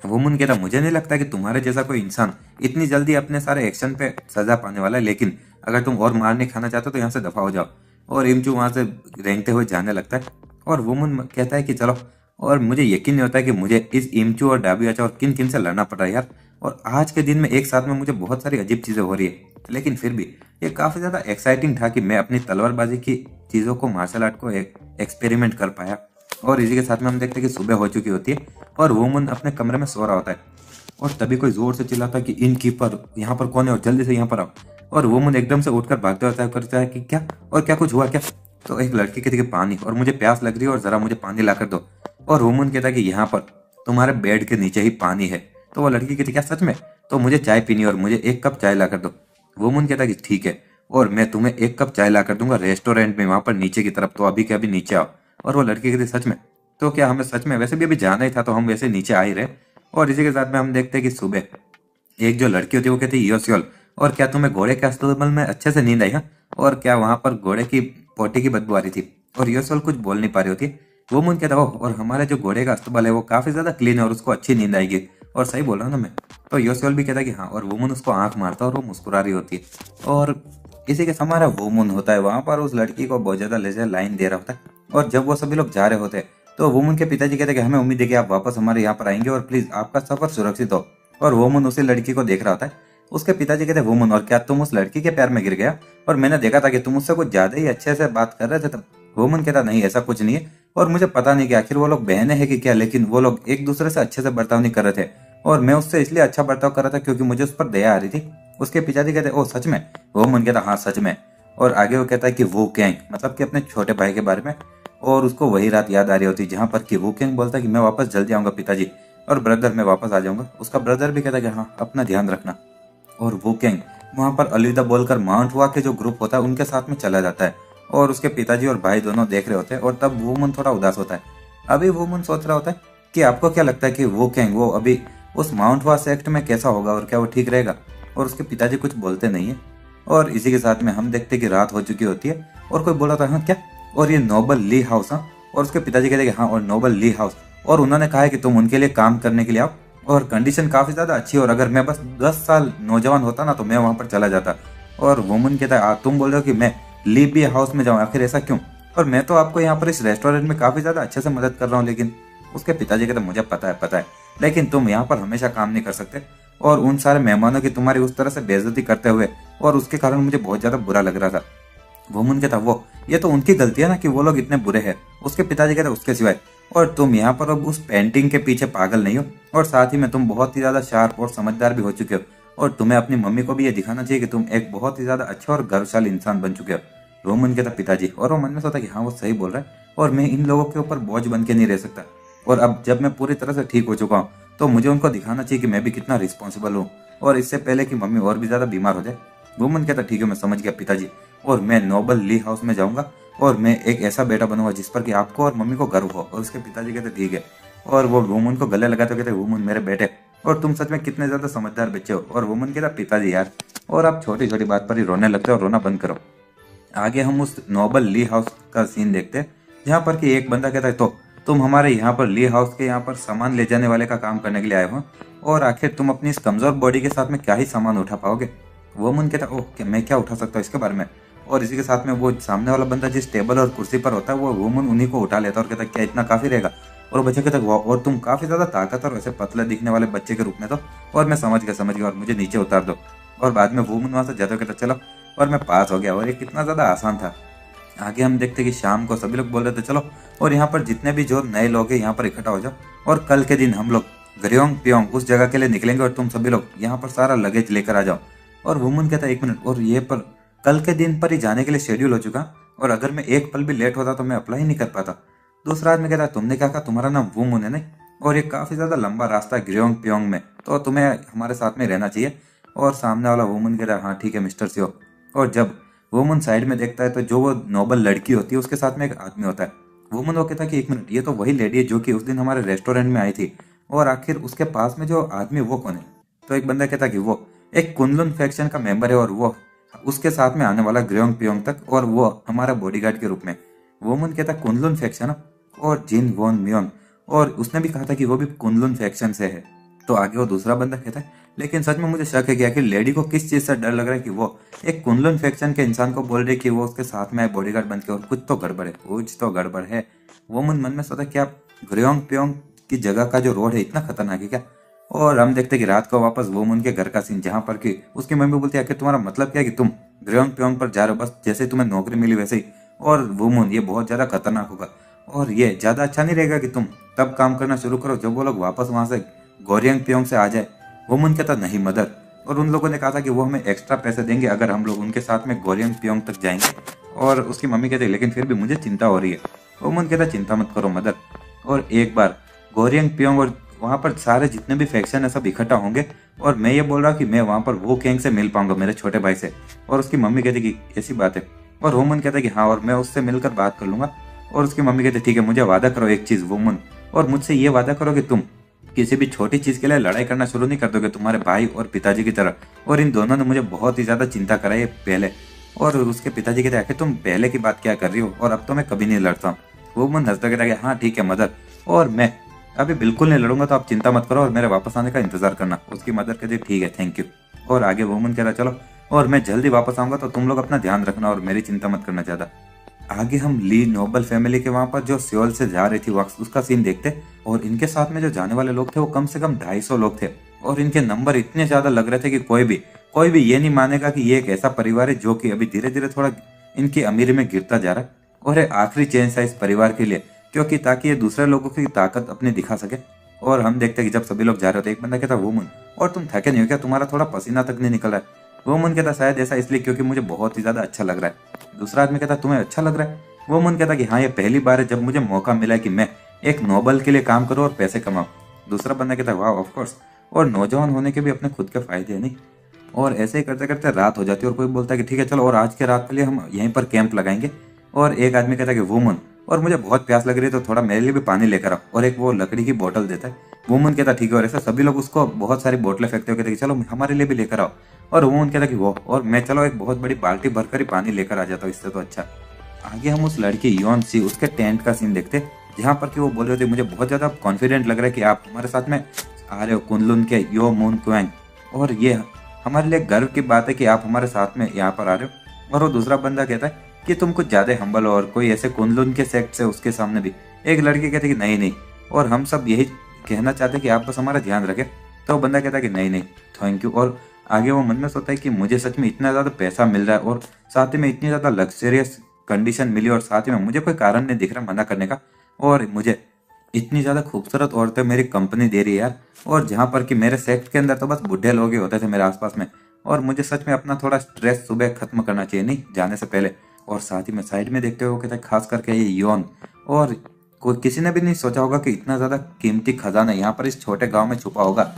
वुमन कहता मुझे नहीं लगता कि तुम्हारे जैसा कोई इंसान इतनी जल्दी अपने सारे एक्शन पे सजा पाने वाला है, लेकिन अगर तुम और मार नहीं खाना चाहते तो यहाँ से दफा हो जाओ। और इमचू वहां से रेंगते हुए जाने लगता है और वुमन कहता है कि चलो, और मुझे यकीन नहीं होता है कि मुझे इस इमचू और डाबियाचा और किन किन से लड़ना पड़ रहा है यार। और आज के दिन में एक साथ में मुझे बहुत सारी अजीब चीजें हो रही है, लेकिन फिर भी ये काफी ज्यादा एक्साइटिंग था कि मैं अपनी तलवारबाजी की चीजों को, मार्शल आर्ट को एक्सपेरिमेंट कर पाया। और इसी के साथ में हम देखते हैं कि सुबह हो चुकी होती है और वुमन अपने कमरे में सो रहा होता है और तभी कोई जोर से चिल्लाता है कि इन कीपर यहाँ पर कौन है और जल्दी से यहाँ पर आओ। और वुमन एकदम से उठकर भागते होता है, करता है कि क्या और क्या कुछ हुआ क्या। तो एक लड़की कहती है कि पानी, और मुझे प्यास लग रही है और जरा मुझे पानी ला कर दो। और वुमन कहता है कि यहाँ पर तुम्हारे बेड के नीचे ही पानी है। तो वो लड़की कहती क्या सच में, तो मुझे चाय पीनी है और मुझे 1 कप चाय ला कर दो। वुमन कहता है कि ठीक है, और मैं तुम्हें 1 कप चाय ला कर दूंगा रेस्टोरेंट में वहां पर नीचे की तरफ, तो अभी के अभी नीचे आओ। और वो लड़की कहती सच में, तो क्या हमें सच में, वैसे भी अभी जाना ही था तो हम वैसे नीचे आ ही रहे। और इसी के साथ में हम देखते हैं कि सुबह एक जो लड़की होती है वो कहती है योसियोल, और क्या तुम्हें घोड़े के अस्तबल में अच्छे से नींद आई है, और क्या वहां पर घोड़े की पोटी की बदबू आ रही थी। और योसियोल कुछ बोल नहीं पा रही होती। वो मुन कहता हो, और हमारे जो घोड़े का अस्तबल है वो काफी ज्यादा क्लीन है और उसको अच्छी नींद आएगी, और सही बोल रहा हूं ना मैं। तो योसियोल भी कहता है कि हाँ, और वुमन उसको आंख मारता है और वो मुस्कुरा रही होती है। और इसी के हमारा वुमन होता है वहां पर उस लड़की को बहुत ज्यादा लेजर लाइन दे रहा होता है। और जब वो सभी लोग जा रहे होते हैं तो वुमन के पिताजी कहते हैं कि हमें उम्मीद है कि आप वापस हमारे यहाँ पर आएंगे और प्लीज आपका सफर सुरक्षित हो। और वुमन उसी लड़की को देख रहा होता है। उसके पिताजी कहते हैं वुमन, और क्या तुम उस लड़की के प्यार में गिर गया, और मैंने देखा था कि तुम उससे कुछ ज्यादा ही अच्छे से बात कर रहे थे तब। वुमन कहता नहीं, ऐसा कुछ नहीं है, और मुझे पता नहीं कि आखिर वो लोग बहने हैं कि क्या, लेकिन वो लोग एक दूसरे से अच्छे से बर्ताव नहीं कर रहे थे, और मैं उससे इसलिए अच्छा बर्ताव कर रहा था क्योंकि मुझे उस पर दया आ रही थी। उसके पिताजी कहते ओ सच में। वुमन कहता हाँ सच में। और आगे वो कहता है कि वो कैंग, मतलब कि अपने छोटे भाई के बारे में, और उसको वही रात याद आ रही होती जहां पर कि वो कैंग बोलता है कि मैं वापस जल्दी आऊंगा पिताजी, और ब्रदर मैं वापस आ जाऊंगा। उसका ब्रदर भी कहता है कि हाँ अपना ध्यान रखना। और वो कैंग वहां पर अलविदा बोलकर माउंट हुआ के जो ग्रुप होता है उनके साथ में चला जाता है, और उसके पिताजी और भाई दोनों देख रहे होते हैं। और तब वुमन थोड़ा उदास होता है। अभी वुमन सोच रहा होता है कि आपको क्या लगता है कि वो कैंग वो अभी उस माउंट हुआ सेक्ट में कैसा होगा, और क्या वो ठीक रहेगा। और उसके पिताजी कुछ बोलते नहीं है। और इसी के साथ में हम देखते हैं कि रात हो चुकी होती है, और कोई बोला था हाँ क्या, और ये नोबल ली हाउस। हाँ, और उसके पिताजी कहते हैं कि हाँ, और नोबल ली हाउस, और उन्होंने कहा है कि तुम उनके लिए काम करने के लिए आओ, और कंडीशन काफी ज्यादा अच्छी है, और अगर मैं बस 10 साल नौजवान होता ना तो मैं वहां पर चला जाता। और वुमन कहता है तुम बोल रहे हो कि मैं लीबी हाउस में जाऊँ, आखिर ऐसा क्यों, और मैं तो आपको यहाँ पर इस रेस्टोरेंट में काफी ज्यादा अच्छे से मदद कर रहा हूँ। लेकिन उसके पिताजी कहते मुझे पता है, लेकिन तुम यहाँ पर हमेशा काम नहीं कर सकते, और उन सारे मेहमानों की तुम्हारी उस तरह से बेइज्जती करते हुए, और उसके कारण मुझे बहुत ज्यादा बुरा लग रहा था। वुमन कहता वो ये तो उनकी गलती है ना कि वो लोग इतने बुरे हैं। उसके पिताजी कहते उसके सिवाय, और तुम यहाँ पर अब उस पेंटिंग के पीछे पागल नहीं हो, और साथ ही में तुम बहुत ही ज्यादा शार्प और समझदार भी हो चुके हो, और तुम्हें अपनी मम्मी को भी ये दिखाना चाहिए कि तुम एक बहुत ही ज्यादा अच्छा और गौरवशाली इंसान बन चुके हो। वुमन कहता पिताजी, और वो मन में सोचता कि हाँ वो सही बोल रहा है, और मैं इन लोगों के ऊपर बोझ बन के नहीं रह सकता, और अब जब मैं पूरी तरह से ठीक हो चुका हूँ तो मुझे उनको दिखाना चाहिए कि मैं भी कितना रिस्पॉन्सिबल हूँ, और इससे पहले कि मम्मी और भी ज्यादा बीमार हो जाए। वुमन कहता ठीक है मैं समझ गया पिताजी, और मैं नोबल ली हाउस में जाऊंगा, और मैं एक ऐसा बेटा बनूंगा जिस पर कि आपको और मम्मी को गर्व हो। और उसके पिताजी कहते ठीक है, और वो वुमन को गले लगाते कहते वुमन मेरे बेटे, और तुम सच में कितने ज्यादा समझदार बच्चे हो। और वुमन कहता पिताजी यार, और आप छोटी छोटी बात पर ही रोने लगते हो, और रोना बंद करो। आगे हम उस नोबल ली हाउस का सीन देखते हैं जहाँ पर कि एक बंदा कहता है तो तुम हमारे यहाँ पर ली हाउस के यहाँ पर सामान ले जाने वाले का काम करने के लिए आए हो, और आखिर तुम अपनी इस कमजोर बॉडी के साथ में क्या ही सामान उठा पाओगे। वो मन कहता ओह मैं क्या उठा सकता हूँ इसके बारे में। और इसी के साथ में वो सामने वाला बंदा जिस टेबल और कुर्सी पर होता है वो वुमन उन्हीं को उठा लेता है, और कहता क्या इतना काफी रहेगा। और बच्चे कहता वाह, और तुम काफी ज्यादा ताकत और वैसे पतले दिखने वाले बच्चे के रूप में, तो और मैं समझ गया, और मुझे नीचे उतार दो। और बाद में वुमन वहां से जाते कहता चलो, और मैं पास हो गया, और ये कितना ज्यादा आसान था। आगे हम देखते कि शाम को सभी लोग बोल रहे थे चलो, और यहाँ पर जितने भी जो नए लोग हैं यहाँ पर इकट्ठा हो जाओ, और कल के दिन हम लोग ग्रियोंग पियोंग उस जगह के लिए निकलेंगे, और तुम सभी लोग यहाँ पर सारा लगेज लेकर आ जाओ। और वुमन कहता है 1 मिनट, और ये पर कल के दिन पर ही जाने के लिए शेड्यूल हो चुका, और अगर मैं एक पल भी लेट होता तो मैं अप्लाई नहीं कर पाता। दूसरा आदमी कहता है तुमने क्या कहा, तुम्हारा नाम वुमन है नहीं, और ये काफी ज्यादा लंबा रास्ता है ग्रियोंग पियोंग में, तो तुम्हें हमारे साथ में रहना चाहिए। और सामने वाला वुमन कहता है हाँ ठीक है मिस्टर सियो। और जब वुमन साइड में देखता है तो जो वो नोबल लड़की होती है उसके साथ में एक आदमी होता है। वुमन वो कहता है कि 1 मिनट, ये तो वही लेडी है जो कि उस दिन हमारे रेस्टोरेंट में आई थी, और आखिर उसके पास में जो आदमी वो कौन है। तो एक बंदा कहता है कि वो एक कुनलुन फैक्शन का मेंबर है, और वो उसके साथ में आने वाला ग्रियोंग पियोंग तक, और वो हमारा बॉडीगार्ड के रूप में। वोमन कहता कुनलुन फैक्शन और जिन वॉन म्योन, और उसने भी कहा था कि वो भी कुनलुन फैक्शन से है। तो आगे वो दूसरा बंदा कहता है लेकिन सच में मुझे शक है कि आखिर लेडी को किस चीज से डर लग रहा है कि वो एक कुनलुन फैक्शन के इंसान को बोल रही है कि वो उसके साथ में बॉडीगार्ड बन के, और कुछ तो गड़बड़ है, कुछ तो गड़बड़ है। वो मन में सोचा क्या ग्रियोंग प्योंग की जगह का जो रोड है इतना खतरनाक है क्या। और हम देखते कि रात को वापस वोमुन के घर का सीन, जहाँ पर कि उसकी मम्मी बोलती है कि तुम्हारा मतलब क्या है कि तुम ग्रियोंग प्योंग पर जा रहे हो, बस जैसे तुम्हें नौकरी मिली वैसे ही। और वोमुन ये बहुत ज्यादा खतरनाक होगा और ये ज्यादा अच्छा नहीं रहेगा कि तुम तब काम करना शुरू करो जब वो लोग वापस वहां से गोरियंग प्योंग से आ जाए। वोमुन कहता नहीं मदर, और उन लोगों ने कहा था कि वो हमें एक्स्ट्रा पैसे देंगे अगर हम लोग उनके साथ में गोरियंग प्योंग तक जाएंगे। और उसकी मम्मी कहती है लेकिन फिर भी मुझे चिंता हो रही है। वोमुन कहता चिंता मत करो मदर, और एक बार गोरियंग प्योंग और वहां पर सारे जितने भी फैक्शन है सब इकट्ठा होंगे, और मैं ये बोल रहा कि मैं वहां पर वो कैंग से मिल पाऊंगा, मेरे छोटे भाई से। और उसकी मम्मी कहती कि ऐसी बात है, और वोमन कहता कि हाँ, और मैं उससे मिलकर बात कर लूंगा। और उसकी मम्मी कहती ठीक है, मुझे वादा करो एक चीज वोमन, और मुझसे ये वादा करो कि तुम किसी भी छोटी चीज के लिए लड़ाई करना शुरू नहीं कर दोगे तुम्हारे भाई और पिताजी की तरह। और इन दोनों ने मुझे बहुत ही ज्यादा चिंता कराई है पहले। और उसके पिताजी कहते आखिर तुम पहले की बात क्या कर रही हो, और अब तो मैं कभी नहीं लड़ता हूँ। वोमन हंसता कहता हाँ ठीक है मदर, और मैं अभी बिल्कुल नहीं लड़ूंगा, तो आप चिंता मत करो और मेरे वापस आने का इंतजार करना। उसकी मदर कहती ठीक है थैंक यू। और आगे वोमन कह रहा चलो, और मैं जल्दी वापस आऊंगा, तो तुम लोग अपना ध्यान रखना और मेरी चिंता मत करना ज्यादा। आगे हम ली नोबल फैमिली के वहां पर जो सियोल से जा रही थी उसका सीन देखते, और इनके साथ में जो जाने वाले लोग थे वो कम से कम 250 लोग थे, और इनके नंबर इतने ज्यादा लग रहे थे कि कोई भी ये नहीं मानेगा कि ये एक ऐसा परिवार है जो कि अभी धीरे धीरे थोड़ा इनकी अमीरी में गिरता जा रहा है, और एक आखिरी चेंज था इस परिवार के लिए, क्योंकि ताकि ये दूसरे लोगों की ताकत अपनी दिखा सके। और हम देखते कि जब सभी लोग जा रहे होते, एक बंदा कहता वोमन, और तुम थके नहीं हो क्या, तुम्हारा थोड़ा पसीना तक नहीं निकल रहा है। वोमन कहता शायद ऐसा इसलिए क्योंकि मुझे बहुत ही ज्यादा अच्छा लग रहा है। दूसरा आदमी कहता तुम्हें अच्छा लग रहा है। वोमन कहता कि हाँ, ये पहली बार है जब मुझे मौका मिला है कि मैं एक नोबल के लिए काम करूँ और पैसे कमाऊं। दूसरा बंदा कहता वाह ऑफ कोर्स, और नौजवान होने के भी अपने खुद के फायदे हैं नहीं। और ऐसे ही करते करते रात हो जाती है, और कोई बोलता है कि ठीक है चलो, और आज के रात के लिए हम यहीं पर कैंप लगाएंगे। और एक आदमी कहता है कि वुमन, और मुझे बहुत प्यास लग रही है तो थोड़ा मेरे लिए भी पानी लेकर आओ, और एक वो लकड़ी की बोतल देता है। वुमन कहता ठीक है, और ऐसा सभी लोग उसको बहुत सारी बोतलें फेंकते हुए कहते कि चलो हमारे लिए भी लेकर आओ। और वुमन कहता कि वो, और मैं चलो एक बहुत बड़ी बाल्टी भरकर ही पानी लेकर आ जाता हूँ, इससे तो अच्छा। आगे हम उस लड़की योन सी उसके टेंट का सीन देखते, जहाँ पर कि वो बोल रहे थे मुझे बहुत ज्यादा कॉन्फिडेंट लग रहा है कि आप हमारे साथ में आ रहे हो कुनलुन के यो मून क्वैंग, और ये हमारे लिए गर्व की बात है कि आप हमारे साथ में यहाँ पर आ रहे हो। और वो दूसरा बंदा कहता है कि तुम कुछ ज्यादा हम्बल हो, और कोई ऐसे कुनलुन के सेक्ट से उसके सामने भी। एक लड़की कहती कि नहीं नहीं, और हम सब यही कहना चाहते हैं कि आप बस हमारा ध्यान रखें। तो वो बंदा कहता है कि नहीं नहीं थैंक यू। और आगे वो मन में सोचता है कि मुझे सच में इतना ज्यादा पैसा मिल रहा है, और साथ ही में इतनी ज्यादा लग्जरियस कंडीशन मिली, और साथ ही में मुझे कोई कारण नहीं दिख रहा मना करने का, और मुझे इतनी ज्यादा खूबसूरत औरतें मेरी कंपनी दे रही है यार। और जहाँ पर कि मेरे सेक्ट के अंदर तो बस बुढ़े लोग ही होते थे मेरे आसपास में, और मुझे सच में अपना थोड़ा स्ट्रेस सुबह खत्म करना चाहिए नहीं जाने से पहले। और साथ ही में साइड में देखते हुए वो कहता है खास करके ये योन, और कोई किसी ने भी नहीं सोचा होगा कि इतना ज्यादा कीमती खजाना यहाँ पर इस छोटे गांव में छुपा होगा,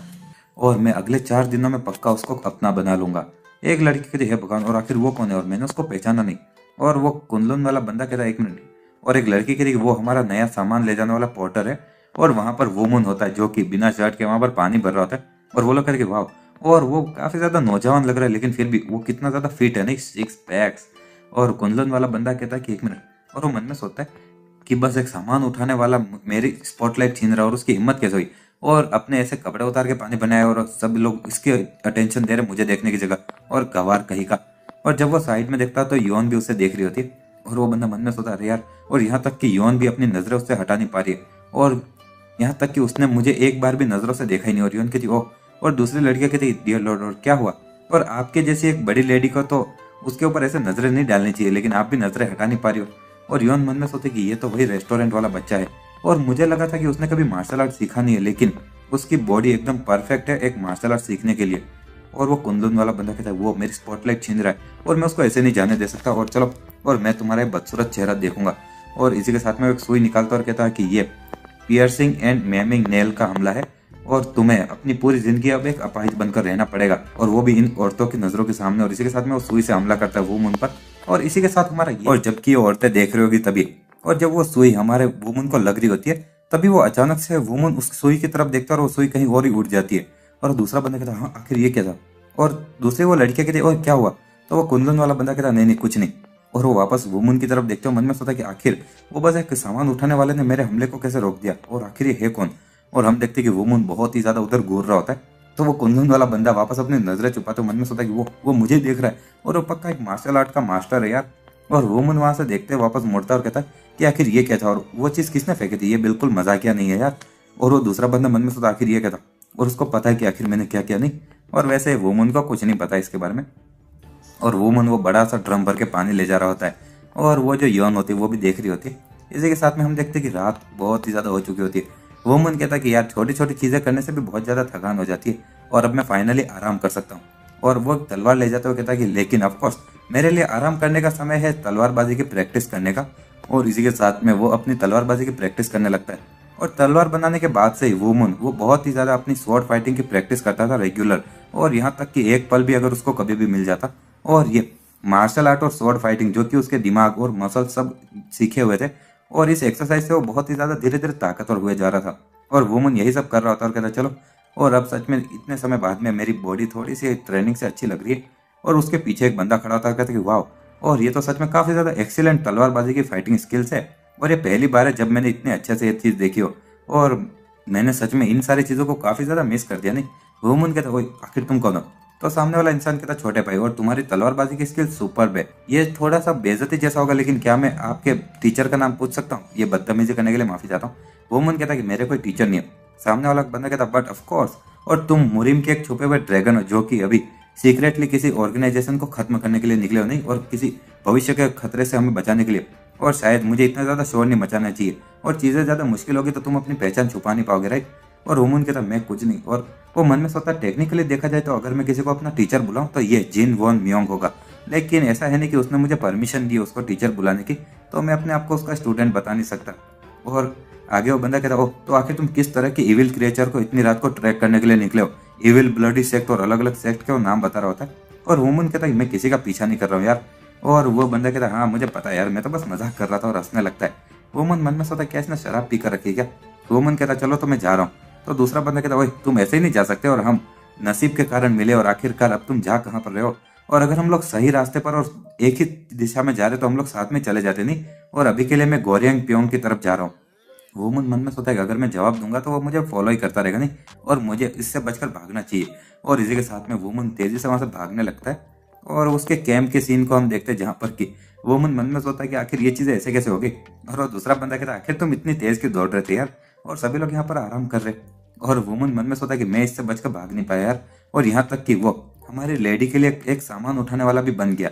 और मैं अगले 4 दिनों में पक्का उसको अपना बना लूंगा। एक लड़की कहती है भगवान, और आखिर वो कौन है, और मैंने उसको पहचाना नहीं। और वो कुनलुन वाला बंदा कहता है एक मिनट, और एक लड़की कहती है वो हमारा नया सामान ले जाने वाला पोर्टर है। और वहां पर वुमन होता है जो कि बिना शर्ट के वहां पर पानी भर रहा होता है, और वो लोग कहते वाह, और वो काफी ज्यादा नौजवान लग रहा है, लेकिन फिर भी वो कितना ज्यादा फिट है नहीं, 6 पैक्स। और कुनलुन वाला बंदा कहता है कि एक मिनट, और वो मन में सोचता है कि बस एक सामान उठाने वाला मेरी स्पॉटलाइट छीन रहा, और उसकी हिम्मत कैसे हुई, और अपने ऐसे कपड़े उतार के पानी बनाए, और सब लोग इसके अटेंशन दे रहे मुझे देखने की जगह, और गवार कहीं का। और जब वो साइड में देखता तो योन भी उसे देख रही होती है, और वो बंदा मन में सोचता अरे यार, और यहाँ तक कि योन भी अपनी नजरें उससे हटा नहीं पा रही है, और यहाँ तक कि उसने मुझे एक बार भी नजरों से देखा ही नहीं। और योन कहती ओह, और दूसरी लड़कियां कहती डियर लॉर्ड, और क्या हुआ, और आपके जैसी एक बड़ी लेडी को तो उसके ऊपर ऐसे नजरें नहीं डालनी चाहिए, लेकिन आप भी नजरें हटा नहीं पा रही हो। और योन मन में सोचे कि ये तो वही रेस्टोरेंट वाला बच्चा है, और मुझे लगा था कि उसने कभी मार्शल आर्ट सीखा नहीं है, लेकिन उसकी बॉडी एकदम परफेक्ट है एक मार्शल आर्ट सीखने के लिए। और वो कुंदन वाला बंदा कहता है वो मेरी स्पॉटलाइट छीन रहा है, और मैं उसको ऐसे नहीं जाने दे सकता, और चलो, और मैं तुम्हारा बदसूरत चेहरा देखूंगा। और इसी के साथ में एक सुई निकालता और कहता है कि ये पियर्सिंग एंड मैमिंग नेल का हमला है, और तुम्हें अपनी पूरी जिंदगी अब एक अपाहिज बनकर रहना पड़ेगा, और वो भी इन औरतों की नजरों के सामने। और इसी के साथ में वो सुई से हमला करता है वुमन पर, और इसी के साथ हमारा और जबकि ये औरतें देख रही होगी तभी, और जब वो सुई हमारे वुमन को लग रही होती है, तभी वो अचानक से वुमन उस सुई की तरफ देखता है, और वो सुई कहीं और ही उड़ जाती है। और दूसरा बंदा कहता है हाँ आखिर ये क्या था, और दूसरी वो लड़कियां कहती है और क्या हुआ, तो वो कुंदन वाला बंदा कहता नहीं नहीं कुछ नहीं। और वो वापस वुमन की तरफ देखते हो मन में सोचा कि आखिर वो बस एक सामान उठाने वाले ने मेरे हमले को कैसे रोक दिया, और आखिर ये है कौन। और हम देखते कि वुमन बहुत ही ज्यादा उधर घूर रहा होता है। तो वो कुंदन वाला बंदा वापस अपनी नजरें छुपाते मन में सोचा कि वो मुझे देख रहा है, और वो पक्का एक मार्शल आर्ट का मास्टर है यार। और वुमन वहां से देखते वापस मुड़ता और कहता है कि आखिर ये क्या था, और वो चीज किसने फेंकी थी, ये बिल्कुल मजाकिया नहीं है यार। और वो दूसरा बंदा मन में सोचा आखिर ये क्या था, और उसको पता है कि आखिर मैंने क्या किया नहीं। और वैसे वुमन को कुछ नहीं पता इसके बारे में। और वुमन वो बड़ा सा ड्रम भर के पानी ले जा रहा होता है, और वो जो यौन होती है वो भी देख रही होती है। इसी के साथ में हम देखते हैं कि रात बहुत ही ज्यादा हो चुकी होती है। वुमन कहता है कि यार छोटी छोटी चीजें करने से भी बहुत ज्यादा थकान हो जाती है, और अब मैं फाइनली आराम कर सकता हूँ। और वो तलवार ले जाते हुए कहता है कि लेकिन ऑफकोर्स मेरे लिए आराम करने का समय है तलवारबाजी की प्रैक्टिस करने का। और इसी के साथ में वो अपनी तलवारबाजी की प्रैक्टिस करने लगता है। और तलवार बनाने के बाद से ही वुमन वो बहुत ही ज्यादा अपनी स्वॉर्ड फाइटिंग की प्रैक्टिस करता था रेगुलर। और यहाँ तक कि एक पल भी अगर उसको कभी भी मिल जाता, और ये मार्शल आर्ट और स्वॉर्ड फाइटिंग जो कि उसके दिमाग और मसल सब सीखे हुए थे, और इस एक्सरसाइज से वो बहुत ही ज्यादा धीरे धीरे ताकतवर हुए जा रहा था। और वुमन यही सब कर रहा होता और कहता चलो, और अब सच में इतने समय बाद में मेरी बॉडी थोड़ी सी ट्रेनिंग से अच्छी लग रही है। और उसके पीछे एक बंदा खड़ा होता है, कहता कि वाह, और ये तो सच में काफी ज्यादा एक्सीलेंट तलवारबाजी की फाइटिंग स्किल्स है, और ये पहली बार है जब मैंने इतने अच्छे से ये चीज देखी हो, और मैंने सच में इन सारी चीजों को काफी ज्यादा मिस कर दिया नहीं। वुमन कहता ओए आखिर तुम कौन हो। तो सामने वाला इंसान कहता छोटे भाई, और तुम्हारी तलवारबाजी की स्किल सुपर्ब है। ये थोड़ा सा बेइज्जती जैसा होगा, लेकिन क्या मैं आपके टीचर का नाम पूछ सकता हूँ। ये बदतमीजी करने के लिए माफी चाहता हूँ। वुमन कहता कि मेरे कोई टीचर नहीं है। सामने वाला बंदा कहता बट ऑफ कोर्स, और तुम मुरिम के एक छुपे हुए ड्रैगन हो जो कि अभी सीक्रेटली किसी ऑर्गेनाइजेशन को खत्म करने के लिए निकले हो नहीं, और किसी भविष्य के खतरे से हमें बचाने के लिए। और शायद मुझे इतना ज्यादा शोर नहीं मचाना चाहिए, और चीजें ज्यादा मुश्किल होगी तो तुम अपनी पहचान छुपा नहीं पाओगे, राइट। और वुमन कहता मैं कुछ नहीं। और वो मन में सोचता टेक्निकली देखा जाए तो अगर मैं किसी को अपना टीचर बुलाऊं तो ये जिन वॉन मियोंग होगा, लेकिन ऐसा है नहीं कि उसने मुझे परमिशन दी उसको टीचर बुलाने की, तो मैं अपने आप को उसका स्टूडेंट बता नहीं सकता। और आगे वो बंदा कहता ओह तो आखिर तुम किस तरह की इविल क्रिएचर को इतनी रात को ट्रैक करने के लिए निकले हो। इविल ब्लडी सेक्ट और अलग अलग सेक्ट के वो नाम बता रहा होता है। और वुमन कहता है मैं किसी का पीछा नहीं कर रहा हूँ यार। और वो बंदा कहता हाँ मुझे पता है यार, मैं तो बस मजाक कर रहा था, और हंसने लगता है। वुमन मन में सोचता क्या इसने शराब पी कर रखी क्या। वुमन कहता चलो तो मैं जा रहा हूँ। तो दूसरा बंदा कहता ओए तुम ऐसे ही नहीं जा सकते, और हम नसीब के कारण मिले, और आखिरकार अब तुम जा कहाँ पर रहे हो। और अगर हम लोग सही रास्ते पर और एक ही दिशा में जा रहे तो हम लोग साथ में चले जाते नहीं। और अभी के लिए मैं गोरियांग प्योंग की तरफ जा रहा हूँ। वुमन मन में सोचा है कि अगर मैं जवाब दूंगा तो वो मुझे फॉलो ही करता रहेगा नहीं, और मुझे इससे बचकर भागना चाहिए। और इसी के साथ में वुमन तेजी से वहां से भागने लगता है। और उसके कैंप के सीन को हम देखते हैं जहां पर कि वुमन मन में सोचता है कि आखिर ये चीजें ऐसे कैसे हो गई। और वो दूसरा बंदा कहता है आखिर तुम इतनी तेज क्यों दौड़ रहे थे यार, और सभी लोग यहाँ पर आराम कर रहे। और वुमन मन में सोचता है कि मैं इससे बचकर भाग नहीं पाया यार। और यहाँ तक कि वो हमारी लेडी के लिए एक सामान उठाने वाला भी बन गया।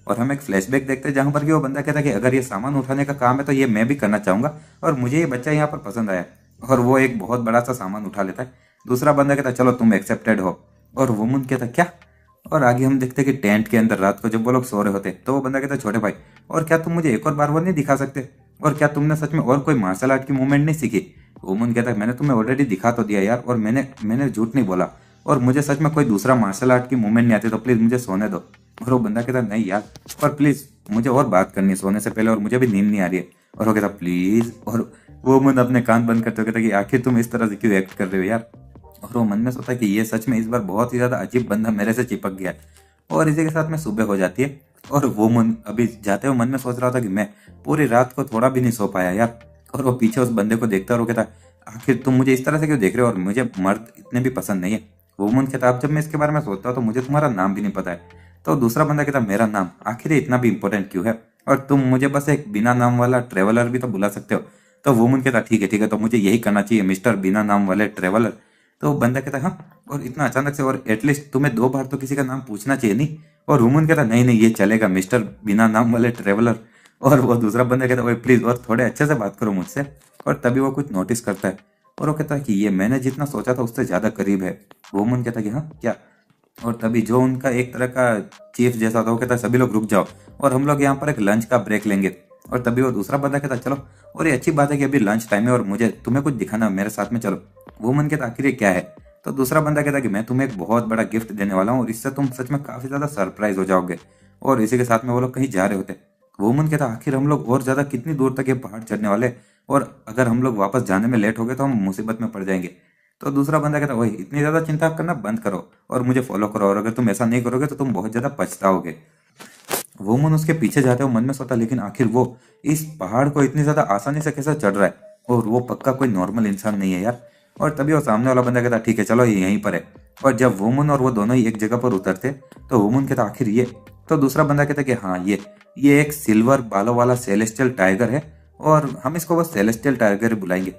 और हम एक फ्लैशबैक देखते हैं जहां पर कि वो बंदा कहता है कि अगर ये सामान उठाने का काम है तो ये मैं भी करना चाहूंगा, और मुझे ये बच्चा यहाँ पर पसंद आया। और वो एक बहुत बड़ा सा सामान उठा लेता है। दूसरा बंदा कहता है चलो तुम एक्सेप्टेड हो। और वुमन कहता क्या। और आगे हम देखते हैं कि टेंट के अंदर रात को जब वो लोग सो रहे होते तो वो बंदा कहता है छोटे भाई, और क्या तुम मुझे एक और बार वो नहीं दिखा सकते, और क्या तुमने सच में और कोई मार्शल आर्ट की मूवमेंट नहीं सीखी। वुमन कहता है मैंने तुम्हें ऑलरेडी दिखा तो दिया यार, और मैंने झूठ नहीं बोला, और मुझे सच में कोई दूसरा मार्शल आर्ट की मूवमेंट नहीं आती, तो प्लीज मुझे सोने दो। और वो बंदा कहता नहीं यार, और प्लीज मुझे और बात करनी है सोने से पहले, और मुझे भी नींद नहीं आ रही है। और वो कहता प्लीज। और वो मन अपने कान बंद करते हुए कहता कि आखिर तुम इस तरह से क्यों एक्ट कर रहे हो यार। और वो मन में सोचता है कि ये सच में इस बार बहुत ही ज्यादा अजीब बंदा मेरे से चिपक गया है। और इसी के साथ में सुबह हो जाती है। और वो मन अभी जाते हुए मन में सोच रहा था कि मैं पूरी रात को थोड़ा भी नहीं सो पाया यार। और वो पीछे उस बंदे को देखता है और वो कहता आखिर तुम मुझे इस तरह से क्यों देख रहे हो, और मुझे मर्द इतने भी पसंद नहीं है। वुमन कहता अब जब मैं इसके बारे में सोचता हूँ तो मुझे तुम्हारा नाम भी नहीं पता है। तो दूसरा बंदा कहता मेरा नाम आखिर इतना भी इंपॉर्टेंट क्यों है, और तुम मुझे बस एक बिना नाम वाला ट्रेवलर भी तो बुला सकते हो। तो वुमन कहता ठीक है तो मुझे यही करना चाहिए मिस्टर बिना नाम वाले ट्रेवलर। तो बंदा कहता हाँ, और इतना अचानक से, और एटलीस्ट तुम्हें 2 बार तो किसी का नाम पूछना चाहिए नहीं। और वुमन कहता नहीं ये चलेगा मिस्टर बिना नाम वाले ट्रेवलर। और वो दूसरा बंदा कहता ओए प्लीज और थोड़े अच्छे से बात करो मुझसे। और तभी वो कुछ नोटिस करता है, और वो कहता है कि ये मैंने जितना सोचा था उससे ज्यादा करीब है। वुमन कहता है कि हाँ क्या। और तभी जो उनका एक तरह का चीफ जैसा था वो कहता है सभी लोग रुक जाओ, और हम लोग यहाँ पर एक लंच का ब्रेक लेंगे। और तभी वो दूसरा बंदा कहता चलो, और ये अच्छी बात है कि अभी लंच टाइम है और मुझे तुम्हें कुछ दिखाना है, मेरे साथ में चलो। वुमन कहता आखिर ये क्या है। तो दूसरा बंदा कहता कि मैं तुम्हें एक बहुत बड़ा गिफ्ट देने वाला हूँ, और इससे तुम सच में काफी ज्यादा सरप्राइज हो जाओगे। और इसी के साथ में वो लोग कहीं जा रहे होते। वुमन कहता आखिर हम लोग और ज्यादा कितनी दूर तक ये पहाड़ चढ़ने वाले, और अगर हम लोग वापस जाने में लेट हो गए तो हम मुसीबत में पड़ जाएंगे। तो दूसरा बंदा कहता वही इतनी ज्यादा चिंता करना बंद करो और मुझे फॉलो करो, और अगर तुम ऐसा नहीं करोगे तो तुम बहुत ज्यादा पछताओगे। वुमन उसके पीछे जाते हुए मन में सोचा लेकिन आखिर वो इस पहाड़ को इतनी ज्यादा आसानी से कैसे चढ़ रहा है, और वो पक्का कोई नॉर्मल इंसान नहीं है यार। और तभी वो सामने वाला बंदा कहता ठीक है चलो ये यहीं पर है। और जब वुमन और वो दोनों ही एक जगह पर उतरते तो वुमन कहता आखिर ये, तो दूसरा बंदा कहता कि हाँ ये एक सिल्वर बालों वाला सेलेस्टियल टाइगर है और हम इसको बस सेलेस्टियल टाइगर बुलाएंगे।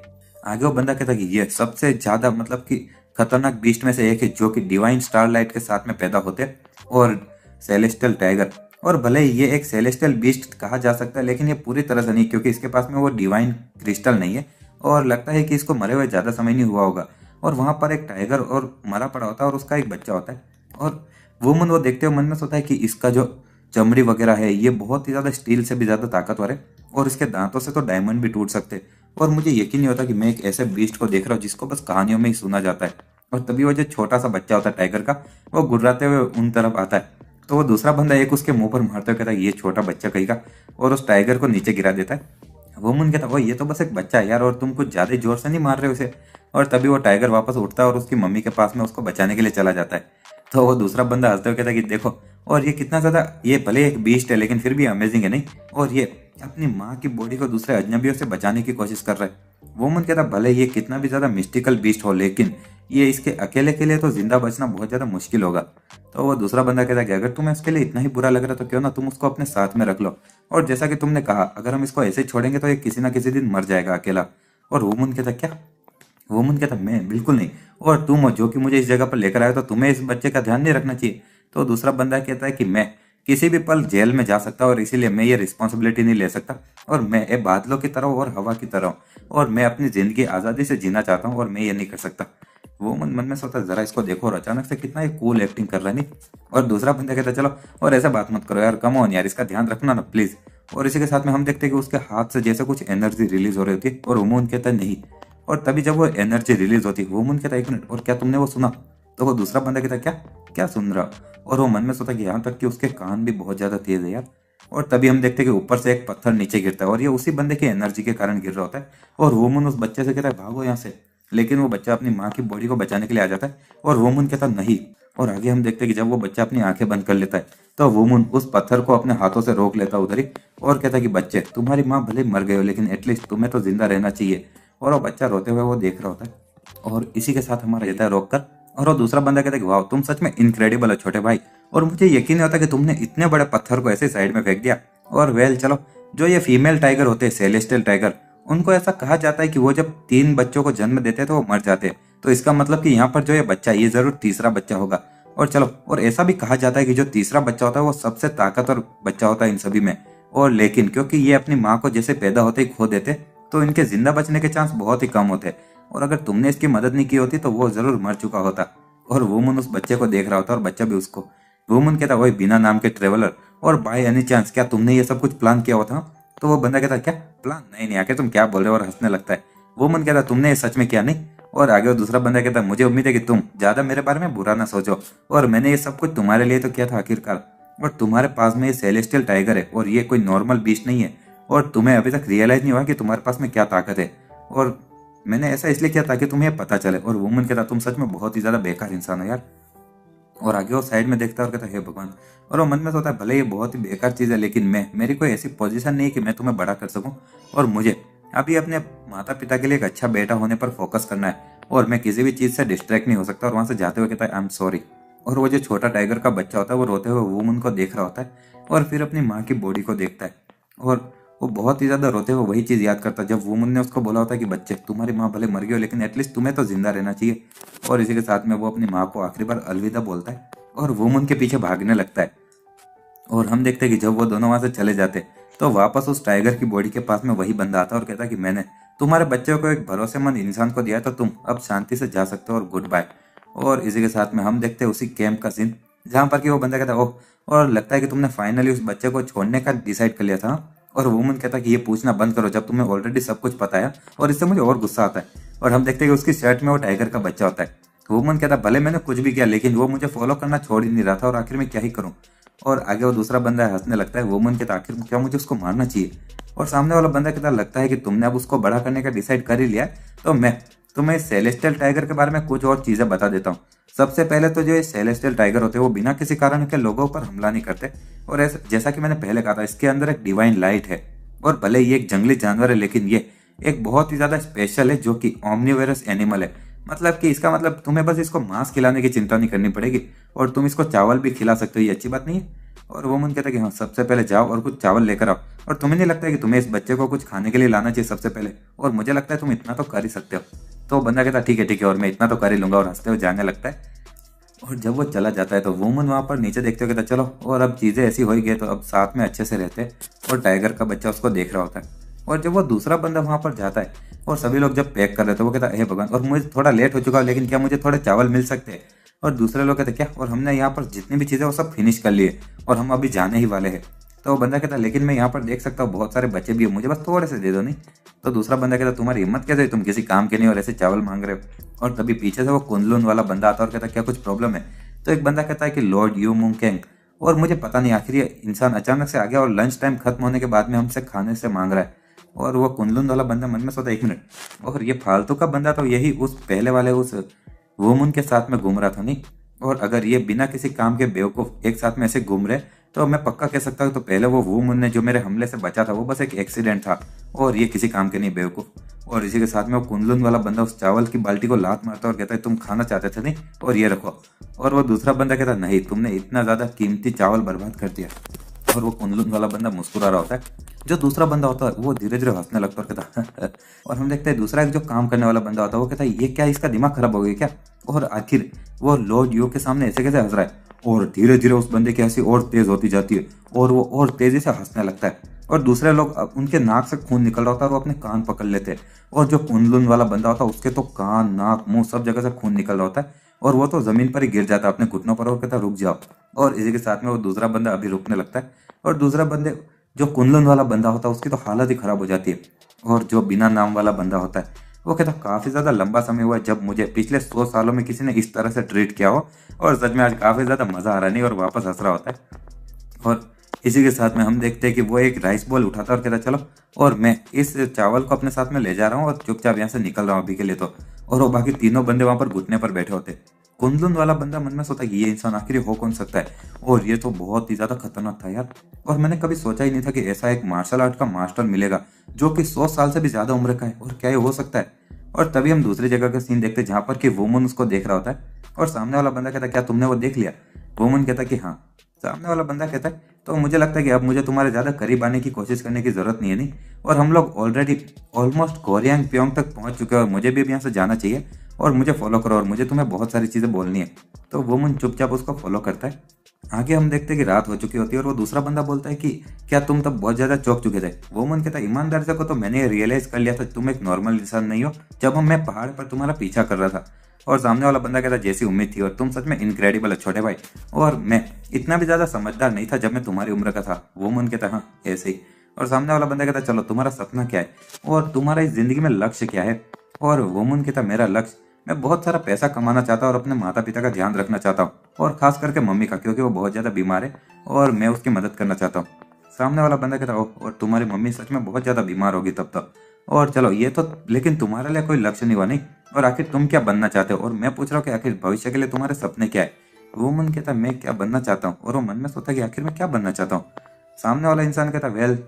आगे वो बंदा कहता कि ये सबसे ज्यादा मतलब कि खतरनाक बीस्ट में से एक है जो कि डिवाइन स्टारलाइट के साथ में पैदा होते हैं और सेलेस्टियल टाइगर। और भले ही ये एक सेलेस्टियल बीस्ट कहा जा सकता है लेकिन ये पूरी तरह से नहीं, क्योंकि इसके पास में वो डिवाइन क्रिस्टल नहीं है और लगता है कि इसको मरे हुए ज्यादा समय नहीं हुआ होगा। और वहां पर एक टाइगर और मरा पड़ा होता है और उसका एक बच्चा होता है। और वुमन वो देखते हुए मन में सोचता है कि इसका जो चमड़ी वगैरह है ये बहुत ही ज्यादा स्टील से भी ज्यादा ताकतवर है और इसके दांतों से तो डायमंड भी टूट सकते हैं। और मुझे यकीन नहीं होता कि मैं एक ऐसे बीस्ट को देख रहा हूँ जिसको बस कहानियों में ही सुना जाता है। और तभी वो जो छोटा सा बच्चा होता है टाइगर का, वो गुर्राते हुए उन तरफ आता है। तो वो दूसरा बंदा एक उसके मुंह पर मारते हुए कहता है ये छोटा बच्चा कहीं का, और उस टाइगर को नीचे गिरा देता है। वो मन कहता वो ये तो बस एक बच्चा है यार और तुम कुछ ज्यादा जोर से नहीं मार रहे हो उसे। और तभी वो टाइगर वापस उठता है और उसकी मम्मी के पास में उसको बचाने के लिए चला जाता है। तो वो दूसरा बंदा हंसते हुए कहता है कि देखो, और ये कितना ज्यादा, ये भले एक बीस्ट है लेकिन फिर भी अमेजिंग है नहीं, और ये अपनी माँ की बॉडी को दूसरे अजनबियों से बचाने की कोशिश कर रहा है। वो मन कहता भले ये कितना भी ज्यादा मिस्टिकल बीस्ट हो लेकिन ये इसके अकेले के लिए तो जिंदा बचना बहुत ज्यादा मुश्किल होगा। तो वो दूसरा बंदा कहता है कि अगर तुम्हें उसके लिए इतना ही बुरा लग रहा तो क्यों ना तुम उसको अपने साथ में रख लो, और जैसा कि तुमने कहा अगर हम इसको ऐसे ही छोड़ेंगे तो ये किसी ना किसी दिन मर जाएगा अकेला। और वुमन कहता क्या, वुमन कहता मैं बिल्कुल नहीं, और तुम हो जो कि मुझे इस जगह पर लेकर आए तो तुम्हें इस बच्चे का ध्यान नहीं रखना चाहिए। तो दूसरा बंदा कहता है कि मैं किसी भी पल जेल में जा सकता और इसीलिए मैं ये रिस्पॉन्सिबिलिटी नहीं ले सकता, और मैं ये बादलों की तरह और हवा की तरह हूँ, और मैं अपनी जिंदगी आज़ादी से जीना चाहता हूँ और मैं ये नहीं कर सकता। वो मन में सोचता जरा इसको देखो, और अचानक से कितना ये कूल एक्टिंग कर रहा है नहीं। और दूसरा बंदा कहता चलो और ऐसा बात मत करो यार, कम ऑन यार, इसका ध्यान रखना ना प्लीज। और इसी के साथ में हम देखते हैं कि उसके हाथ से जैसे कुछ एनर्जी रिलीज हो रही होती है और वुमन कहता है नहीं। और तभी जब वो एनर्जी रिलीज होती है वुमन कहता है एक मिनट, और क्या तुमने वो सुना? तो वो दूसरा बंदा कहता क्या क्या सुन रहा? और वो मन में सोचा कि यहाँ तक कि उसके कान भी बहुत ज्यादा तेज है यार। और तभी हम देखते हैं कि ऊपर से एक पत्थर नीचे गिरता है और ये उसी बंदे की एनर्जी के कारण गिर रहा होता है। और वुमन उस बच्चे से कहता है भागो यहाँ से, लेकिन वो बच्चा अपनी माँ की बॉडी को बचाने के लिए आ जाता है और वुमन कहता नहीं। और आगे हम देखते हैं कि जब वो बच्चा अपनी आंखें बंद कर लेता है तो वुमन उस पत्थर को अपने हाथों से रोक लेता है उधर ही, और कहता है कि बच्चे तुम्हारी माँ भले मर गए हो लेकिन एटलीस्ट तुम्हें तो जिंदा रहना चाहिए। और वो बच्चा रोते हुए वो देख रहा होता है। और इसी के साथ हमारा रहता है रोक कर, और वो दूसरा बंदा कहता है कि वाह तुम सच में इनक्रेडिबल हो छोटे भाई, और मुझे यकीन नहीं होता कि तुमने इतने बड़े पत्थर को ऐसे साइड में फेंक दिया। और वेल चलो, जो ये फीमेल टाइगर होते हैं सेलेस्टियल टाइगर, उनको ऐसा कहा जाता है कि वो जब 3 बच्चों को जन्म देते हैं तो वो मर जाते हैं। तो इसका मतलब कि यहाँ पर जो ये बच्चा है ये जरूर तीसरा बच्चा होगा। और चलो, और ऐसा भी कहा जाता है कि जो तीसरा बच्चा होता है वो सबसे ताकतवर बच्चा होता है इन सभी में। और लेकिन क्योंकि ये अपनी माँ को जैसे पैदा होते ही खो देते तो इनके जिंदा बचने के चांस बहुत ही कम होते, और अगर तुमने इसकी मदद नहीं की होती तो वो जरूर मर चुका होता। और वुमन उस बच्चे को देख रहा होता और बच्चा भी उसको। वुमन कहता वही बिना नाम के ट्रेवलर, और बाय एनी चांस क्या तुमने ये सब कुछ प्लान किया हुआ था? तो वो बंदा कहता क्या प्लान? नहीं नहीं, आके तुम क्या बोल रहे हो, और हंसने लगता है। वुमन कहता तुमने ये सच में किया नहीं? और आगे वो दूसरा बंदा कहता मुझे उम्मीद है कि तुम ज्यादा मेरे बारे में बुरा ना सोचो, और मैंने ये सब कुछ तुम्हारे लिए तो किया था आखिरकार। और तुम्हारे पास में ये सेलेस्टियल टाइगर है और ये कोई नॉर्मल बीस्ट नहीं है, और तुम्हें अभी तक रियलाइज नहीं हुआ कि तुम्हारे पास में क्या ताकत है, और मैंने ऐसा इसलिए किया ताकि तुम्हें पता चले। और वुमन कहता तुम सच में बहुत ही ज्यादा बेकार इंसान हो यार। और आगे वो साइड में देखता है और कहता है हे भगवान। और वो मन में सोचता है भले ये बहुत ही बेकार चीज़ है लेकिन मेरी कोई ऐसी पोजीशन नहीं है कि मैं तुम्हें बड़ा कर सकूं, और मुझे अभी अपने माता पिता के लिए एक अच्छा बेटा होने पर फोकस करना है, और मैं किसी भी चीज़ से डिस्ट्रैक्ट नहीं हो सकता। और वहां से जाते हुए कहता है आई एम सॉरी। और वो जो छोटा टाइगर का बच्चा होता है वो रोते हुए वुमन को देख रहा होता है और फिर अपनी माँ की बॉडी को देखता है, और वो बहुत ही ज्यादा रोते हुए वही चीज याद करता है जब वुमन ने उसको बोला होता है कि बच्चे तुम्हारी माँ भले मर गई हो लेकिन एटलीस्ट तुम्हें तो जिंदा रहना चाहिए। और इसी के साथ में वो अपनी माँ को आखिरी बार अलविदा बोलता है और वुमन के पीछे भागने लगता है। और हम देखते हैं कि जब वो दोनों वहां से चले जाते तो वापस उस टाइगर की बॉडी के पास में वही बंदा आता है और कहता है कि मैंने तुम्हारे बच्चे को एक भरोसेमंद इंसान को दिया तो तुम अब शांति से जा सकते हो और गुड बाय। और इसी के साथ में हम देखते हैं उसी कैंप का सीन जहाँ पर कि वो बंदा कहता है ओह, और लगता है कि तुमने फाइनली उस बच्चे को छोड़ने का डिसाइड कर लिया था। और वुमन कहता है कि ये पूछना बंद करो जब तुम्हें ऑलरेडी सब कुछ पता है, और इससे मुझे और गुस्सा आता है। और हम देखते हैं कि उसकी शर्ट में वो टाइगर का बच्चा होता है। वुमन कहता है भले मैंने कुछ भी किया लेकिन वो मुझे फॉलो करना छोड़ ही नहीं रहा था, और आखिर में क्या ही करूं। और आगे वो दूसरा बंदा हंसने लगता है। वुमन कहता है आखिर क्या मुझे उसको मारना चाहिए? और सामने वाला बंदा कहता लगता है कि तुमने अब उसको बड़ा करने का डिसाइड कर ही लिया, तो मैं तो मैं सेलेस्टियल टाइगर के बारे में कुछ और चीजें बता देता हूँ। सबसे पहले तो जो ये सेलेस्टियल टाइगर होते हैं वो बिना किसी कारण के लोगों पर हमला नहीं करते, और ऐसा जैसा कि मैंने पहले कहा था, इसके अंदर एक डिवाइन लाइट है। और भले ये एक जंगली जानवर है, लेकिन ये एक बहुत ही ज्यादा स्पेशल है, जो कि ओमनिवोरस एनिमल है। मतलब कि इसका मतलब तुम्हें बस इसको मांस खिलाने की चिंता नहीं करनी पड़ेगी, और तुम इसको चावल भी खिला सकते हो, ये अच्छी बात नहीं है। और वो मन कहता है कि हाँ, सबसे पहले जाओ और कुछ चावल लेकर आओ। और तुम्हें नहीं लगता है कि तुम्हें इस बच्चे को कुछ खाने के लिए लाना चाहिए सबसे पहले, और मुझे लगता है तुम इतना तो कर ही सकते हो। तो बंदा कहता ठीक है ठीक है, और मैं इतना तो कर ही लूंगा, और हंसते हुए जाने लगता है। और जब वो चला जाता है तो वुमन वहां पर नीचे देखते हो, कहता चलो, और अब चीजें ऐसी हो ही गई तो अब साथ में अच्छे से रहते हैं। और टाइगर का बच्चा उसको देख रहा होता है। और जब वो दूसरा बंदा वहां पर जाता है और सभी लोग जब पैक कर रहे थे, वो कहता है हे भगवान, और मुझे थोड़ा लेट हो चुका है, लेकिन क्या मुझे थोड़े चावल मिल सकते हैं? और दूसरे लोग कहते क्या, और हमने यहाँ पर जितनी भी चीजें वो सब फिनिश कर लिए, और हम अभी जाने ही वाले हैं। तो वो बंदा कहता लेकिन मैं यहाँ पर देख सकता हूँ बहुत सारे बच्चे भी हैं, मुझे बस थोड़े से दे दो नहीं। तो दूसरा बंदा कहता तुम्हारी हिम्मत कैसे, तुम किसी काम के नहीं और ऐसे चावल मांग रहे हो? और तभी पीछे से वो कुंदलून वाला बंदा आता है और कहता क्या कुछ प्रॉब्लम है? तो एक बंदा कहता है कि लॉर्ड यू मुंग कैंग, और मुझे पता नहीं आखिर ये इंसान अचानक से आ गया और लंच टाइम खत्म होने के बाद में हमसे खाने से मांग रहा है। और वो कुंदलून वाला बंदा मन में सोचा एक मिनट, और ये फालतू का बंदा तो यही उस पहले वाले उस वुमन के साथ में घूम रहा था नहीं। और अगर ये बिना किसी काम के बेवकूफ एक साथ में ऐसे घूम रहे, तो मैं पक्का कह सकता हूँ तो पहले वो वुमन ने जो मेरे हमले से बचा था वो बस एक एक्सीडेंट था, और ये किसी काम के नहीं बेवकूफ। और इसी के साथ में वो कुंदलून वाला बंदा उस चावल की बाल्टी को लात मारता और कहता है तुम खाना चाहते थे नहीं, और ये रखो। और वो दूसरा बंदा कहता नहीं, तुमने इतना ज्यादा कीमती चावल बर्बाद कर दिया। और वो कुंदलून वाला बंदा मुस्कुरा रहा होता है। जो दूसरा बंदा होता है वो धीरे धीरे हंसने लगता है और कहता और हम देखते हैं दूसरा एक जो काम करने वाला बंदा होता है वो कहता है ये क्या, इसका दिमाग खराब हो गया क्या? और आखिर वो लॉर्ड यू के सामने ऐसे कैसे हंस रहा है? और धीरे धीरे उस बंदे की हंसी और तेज होती जाती है, और वो और तेजी से हंसने लगता है। और दूसरे लोग उनके नाक से खून निकल रहा होता है और वो अपने कान पकड़ लेते हैं। और जो कुंदलून वाला बंदा होता है उसके तो कान, नाक, मुंह सब जगह से खून निकल रहा होता है, और वो तो जमीन पर ही गिर जाता है अपने घुटनों पर और कहता रुक जाओ। और इसी के साथ में वो दूसरा बंदा अभी रुकने लगता है, और दूसरा बंदे जो कुंदलून वाला बंदा होता है उसकी तो हालत ही खराब हो जाती है। और जो बिना नाम वाला बंदा होता है वो कहता काफी ज्यादा लंबा समय हुआ है जब मुझे पिछले 100 सालों में किसी ने इस तरह से ट्रीट किया हो, और सच में आज काफी ज्यादा मजा आ रहा नहीं, और वापस हंस रहा होता है। और इसी के साथ में हम देखते हैं कि वो एक राइस बॉल उठाता है और कहता चलो, और मैं इस चावल को अपने साथ में ले जा रहा हूँ और चुपचाप यहाँ से निकल रहा हूँ अभी के लिए तो। और वो बाकी तीनों बंदे वहां पर घुटने पर बैठे होते। कुंदलून वाला बंदा मन में सोचा कि ये इंसान आखिर हो कौन सकता है, और ये तो बहुत ही ज्यादा खतरनाक था यार। और मैंने कभी सोचा ही नहीं था कि ऐसा एक मार्शल आर्ट का मास्टर मिलेगा जो कि 100 साल से भी ज्यादा उम्र का है, और क्या ये हो सकता है? और तभी हम दूसरी जगह का सीन देखते हैं जहां पर कि वुमन उसको देख रहा होता है, और सामने वाला बंदा कहता है क्या तुमने वो देख लिया? वुमन कहता है कि हाँ। सामने वाला बंदा कहता है तो मुझे लगता है कि अब मुझे तुम्हारे ज्यादा करीब आने की कोशिश करने की जरूरत नहीं है नहीं, और हम लोग ऑलरेडी ऑलमोस्ट कोरियांग प्योंग तक पहुंच चुके हैं, और मुझे भी अब यहाँ से जाना चाहिए, और मुझे फॉलो करो, और मुझे तुम्हें बहुत सारी चीजें बोलनी है। तो वुमन चुपचाप उसको फॉलो करता है। आगे हम देखते हैं कि रात हो चुकी होती है, और वो दूसरा बंदा बोलता है कि क्या तुम तब बहुत ज्यादा चौंक चुके थे? वुमन कहता है ईमानदार से को तो मैंने रियलाइज कर लिया था तुम एक नॉर्मल इंसान नहीं हो जब मैं पहाड़ पर तुम्हारा पीछा कर रहा था। और सामने वाला बंदा कहता जैसी उम्मीद थी, और तुम सच में इनक्रेडिबल है छोटे भाई, और मैं इतना भी ज्यादा समझदार नहीं था जब मैं तुम्हारी उम्र का था। वुमन कहता हाँ ऐसे ही। और सामने वाला बंदा कहता चलो तुम्हारा सपना क्या है, और तुम्हारा इस जिंदगी में लक्ष्य क्या है? और वुमन कहता मेरा लक्ष्य, मैं बहुत सारा पैसा कमाना चाहता हूँ और अपने माता पिता का ध्यान रखना चाहता हूँ, और खास करके मम्मी का, क्योंकि वो बहुत ज्यादा बीमार है और मैं उसकी मदद करना चाहता हूँ। सामने वाला बंदा कहता ओह, और तुम्हारी मम्मी सच में बहुत ज्यादा बीमार होगी तब तक। और चलो ये तो, लेकिन तुम्हारे लिए कोई लक्ष्य नहीं हुआ नहीं, और आखिर तुम क्या बनना चाहते हो? और मैं पूछ रहा हूँ कि आखिर भविष्य के लिए तुम्हारे सपने क्या है? वुमन कहता मैं क्या बनना चाहता हूँ, और वो मन में सोचता कि आखिर मैं क्या बनना चाहता हूँ। सामने वाला इंसान कहता वेल,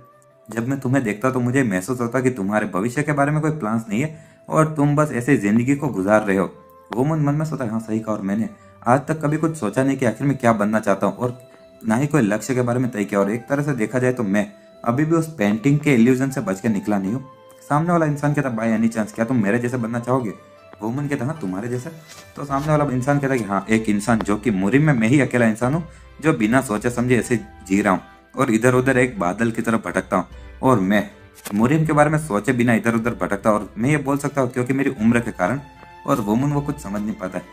जब मैं तुम्हें देखता तो मुझे महसूस होता कि तुम्हारे भविष्य के बारे में कोई प्लान्स नहीं है, और तुम बस ऐसे जिंदगी को गुजार रहे हो। वुमन मन में सोचा हाँ सही कहा, और मैंने आज तक कभी कुछ सोचा नहीं कि आखिर मैं क्या बनना चाहता हूँ, और ना ही कोई लक्ष्य के बारे में तय किया। और एक तरह से देखा जाए तो मैं अभी भी उस पेंटिंग के इल्यूजन से बच के निकला नहीं हूँ। सामने वाला इंसान कहता बाय एनी चांस क्या तुम मेरे जैसे बनना चाहोगे? वुमन कहता हाँ तुम्हारे जैसा। तो सामने वाला इंसान कहता कि हाँ एक इंसान जो कि मुरीम में मैं ही अकेला इंसान हूँ जो बिना सोचे समझे ऐसे जी रहा हूँ, और इधर उधर एक बादल की तरफ भटकता हूँ, और मैं मुरीम के बारे में सोचे बिना इधर उधर भटकता हूँ, और मैं ये बोल सकता हूँ क्योंकि मेरी उम्र के कारण। और वुमन वो कुछ समझ नहीं पाता है।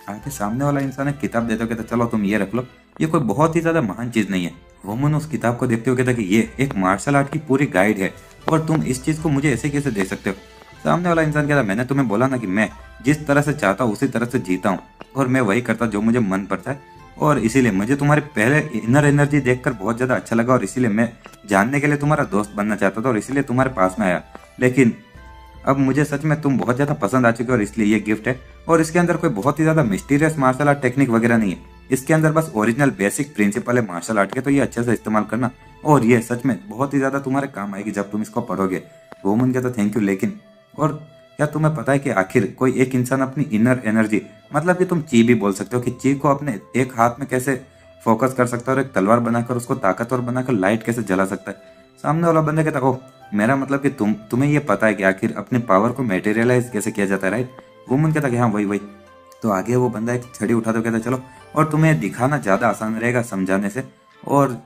आगे सामने वाला इंसान एक किताब देता कहता चलो तुम ये रख लो, ये कोई बहुत ही ज्यादा महान चीज नहीं है। वुमन उस किताब को देखते हुए कहता कि ये एक मार्शल आर्ट की पूरी गाइड है, और तुम इस चीज को मुझे ऐसे कैसे दे सकते हो? सामने वाला इंसान कहता मैंने तुम्हें बोला ना कि मैं जिस तरह से चाहता हूँ उसी तरह से जीता हूँ, और मैं वही करता जो मुझे मन पड़ता है, और इसीलिए मुझे तुम्हारे पहले इनर एनर्जी देखकर बहुत ज्यादा अच्छा लगा, और इसीलिए मैं जानने के लिए तुम्हारा दोस्त बनना चाहता था, और इसीलिए तुम्हारे पास में आया। लेकिन अब मुझे सच में तुम बहुत ज्यादा पसंद आ चुके हो और इसलिए ये गिफ्ट है। और इसके अंदर कोई बहुत ही ज्यादा मिस्टीरियस मार्शल आर्ट टेक्निक वगैरह नहीं है, इसके अंदर बस ओरिजिनल बेसिक प्रिंसिपल है मार्शल आर्ट के, तो ये अच्छे से इस्तेमाल करना और ये सच में बहुत ही ज्यादा तुम्हारे काम आएगी जब तुम इसको पढ़ोगे। वोमन के तो थैंक यू। लेकिन और क्या तुम्हें पता है कि आखिर कोई एक इंसान अपनी इनर एनर्जी, मतलब कि तुम ची भी बोल सकते हो, कि ची को अपने एक हाथ में कैसे फोकस कर सकता है और एक तलवार बनाकर उसको ताकतवर बनाकर लाइट कैसे जला सकता है। सामने वाला बंदे कहता ओ मेरा मतलब कि तुम्हें ये पता है कि आखिर अपने पावर को मेटेरियलाइज कैसे किया जाता है, राइट। वुमन कहता कि हाँ वही वही। तो आगे वो बंदा एक छड़ी उठा तो कहता चलो, और तुम्हें दिखाना ज्यादा आसान रहेगा समझाने से, और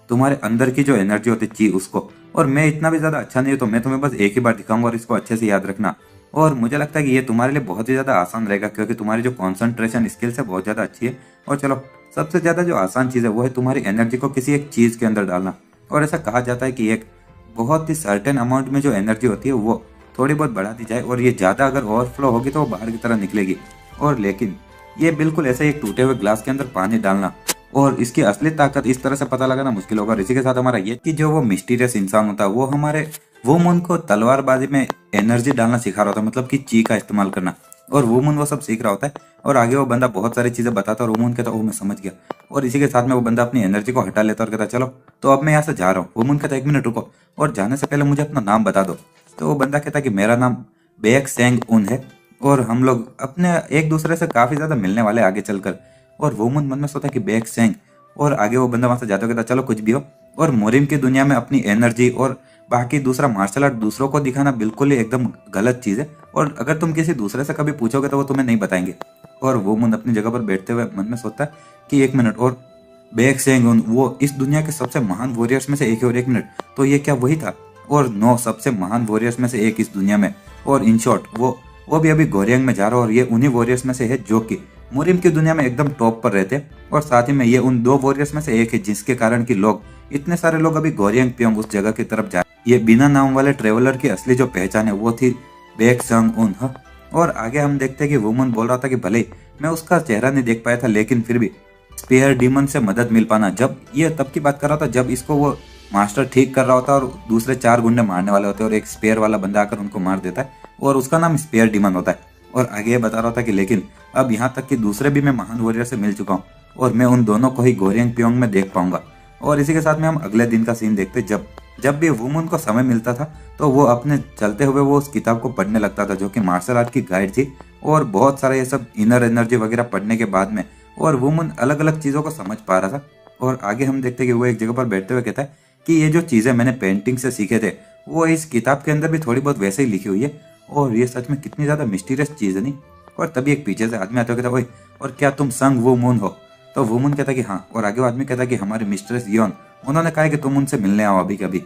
तुम्हारे अंदर की जो एनर्जी होती है ची उसको, और मैं इतना भी ज्यादा अच्छा नहीं हूँ तो मैं तुम्हें बस एक ही बार दिखाऊंगा और इसको अच्छे से याद रखना। और मुझे लगता है कि ये तुम्हारे लिए बहुत ही ज्यादा आसान रहेगा क्योंकि तुम्हारी जो कॉन्सेंट्रेशन स्किल्स है बहुत ज्यादा अच्छी है। और चलो सबसे ज्यादा जो आसान चीज है वो है तुम्हारी एनर्जी को किसी एक चीज के अंदर डालना। और ऐसा कहा जाता है कि एक बहुत ही सर्टेन अमाउंट में जो एनर्जी होती है वो थोड़ी बहुत बढ़ा दी जाए, और ये ज्यादा अगर ओवरफ्लो होगी तो वो बाहर की तरह निकलेगी। और लेकिन ये बिल्कुल ऐसे एक टूटे हुए ग्लास के अंदर पानी डालना, और इसकी असली ताकत इस तरह से पता लगाना मुश्किल होगा। और इसी के साथ हमारा ये कि जो वो मिस्टीरियस इंसान होता है वो हमारे वुमन को तलवारबाजी में एनर्जी डालना सिखा रहा होता है, मतलब कि ची का इस्तेमाल करना, और वुमन वो सब सीख रहा होता है। और आगे वो बंदा बहुत सारी चीजें बताता है और वुमन कहता है ओ मैं समझ गया। और इसी के साथ में वो बंदा अपनी एनर्जी को हटा लेता है और कहता है चलो तो अब मैं यहाँ से जा रहा हूँ। वुमन कहता है 1 मिनट रुको, और जाने से पहले मुझे अपना नाम बता दो। तो वो बंदा कहता है कि मेरा नाम बेक सेंग उन है, और हम लोग अपने एक दूसरे से काफी ज्यादा मिलने वाले आगे चलकर। और वुमन मन में सोचता है कि बेक सेंग, और आगे वो बंदा वहां से जाता कहता चलो कुछ भी हो। और मोरिम की दुनिया में अपनी एनर्जी और बाकी दूसरा मार्शल आर्ट दूसरों को दिखाना बिल्कुल ही एकदम गलत चीज है, और अगर तुम किसी दूसरे से कभी पूछोगे तो वो तुम्हें नहीं बताएंगे। और वो मुन अपनी जगह पर बैठते हुए मन में सोचता है कि 1 मिनट, और बेक सेंगुन वो इस दुनिया के सबसे महान वॉरियर्स में से एक है, और 1 मिनट तो ये क्या वही था, और 9 सबसे महान वॉरियर्स में से एक इस दुनिया में। और इन शॉर्ट वो भी अभी गोरियंग में जा रहा है, और ये उन्हीं वॉरियर्स में से है जो कि मुरिम की दुनिया में एकदम टॉप पर रहते, और साथ ही में ये उन 2 वॉरियर्स में से एक है जिसके कारण कि लोग इतने सारे लोग अभी गोरियंग पियोंग उस जगह की तरफ जा। ये बिना नाम वाले ट्रेवलर की असली जो पहचान है वो थी बेक संग उन। और आगे हम देखते हैं कि वुमन बोल रहा था कि भले ही मैं उसका चेहरा नहीं देख पाया था लेकिन फिर भी स्पेयर डीमन से मदद मिल पाना, जब ये तब की बात कर रहा था जब इसको वो मास्टर ठीक कर रहा होता और दूसरे 4 गुंडे मारने वाले होते हैं और एक स्पेयर वाला बंदा आकर उनको मार देता है और उसका नाम स्पेयर डीमन होता है। और आगे ये बता रहा था कि लेकिन अब यहाँ तक कि दूसरे भी मैं महान वॉरियर से मिल चुका हूँ और मैं उन दोनों को ही गोरियंग पियोंग में देख पाऊंगा। और इसी के साथ में हम अगले दिन का सीन देखते, जब भी वुमन को समय मिलता था तो वो अपने चलते हुए वो उस किताब को पढ़ने लगता था जो कि मार्शल आर्ट की गाइड थी, और बहुत सारे ये सब इनर एनर्जी वगैरह पढ़ने के बाद में और वुमन अलग अलग चीज़ों को समझ पा रहा था। और आगे हम देखते कि वो एक जगह पर बैठते हुए कहता है कि ये जो चीज़ें मैंने पेंटिंग से सीखे थे वो इस किताब के अंदर भी थोड़ी बहुत वैसे ही लिखी हुई है, और ये सच में कितनी ज़्यादा मिस्टीरियस चीज़ है नहीं। और तभी एक पीछे से आदमी आता है कहता ओए और क्या तुम संग वो मून हो? तो वुमन कहता कि हाँ, और आगे वो आदमी कहता कि हमारे मिस्ट्रेस योन उन्होंने कहा कि तुम उनसे मिलने आओ अभी कभी।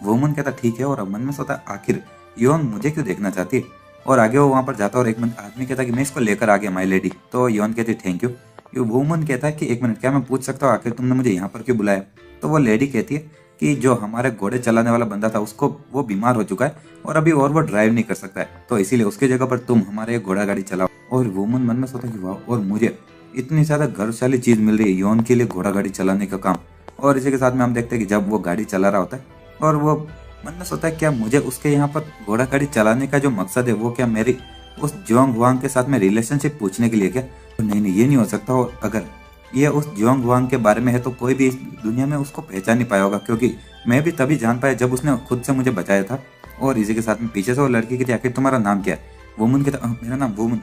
वुमन कहता ठीक है, और मन में सोचता आखिर योन मुझे क्यों देखना चाहती है। और आगे वो वहां पर जाता और एक मिनट आदमी कहता कि मैं इसको लेकर आ गया माई लेडी। तो योन कहती थैंक यू। ये वुमन कहता है कि 1 मिनट क्या मैं पूछ सकता हूँ आखिर तुमने मुझे यहाँ पर क्यों बुलाया? तो वो लेडी कहती है कि जो हमारे घोड़े चलाने वाला बंदा था उसको वो बीमार हो चुका है और अभी और वो ड्राइव नहीं कर सकता है, तो इसीलिए उसकी जगह पर तुम हमारे घोड़ा गाड़ी चलाओ। और वुमन मन में सोचता कि वाह, और मुझे इतनी ज्यादा गौरवशाली चीज मिल रही है योन के लिए घोड़ा गाड़ी चलाने का काम। और इसी के साथ में हम देखते हैं कि जब वो गाड़ी चला रहा होता है और वो मन में सोचता है क्या मुझे उसके यहाँ पर घोड़ा गाड़ी चलाने का जो मकसद है वो क्या मेरी उस जोंग हुआंग के साथ में रिलेशनशिप पूछने के लिए क्या? तो नहीं ये नहीं हो सकता, और अगर ये उस जोंग हुआंग के बारे में है तो कोई भी इस दुनिया में उसको पहचान नहीं पाया होगा, क्योंकि मैं भी तभी जान पाया जब उसने खुद से मुझे बचाया था। और इसी के साथ में पीछे से वो लड़की कहती आखिर तुम्हारा नाम क्या है? वुमन कहता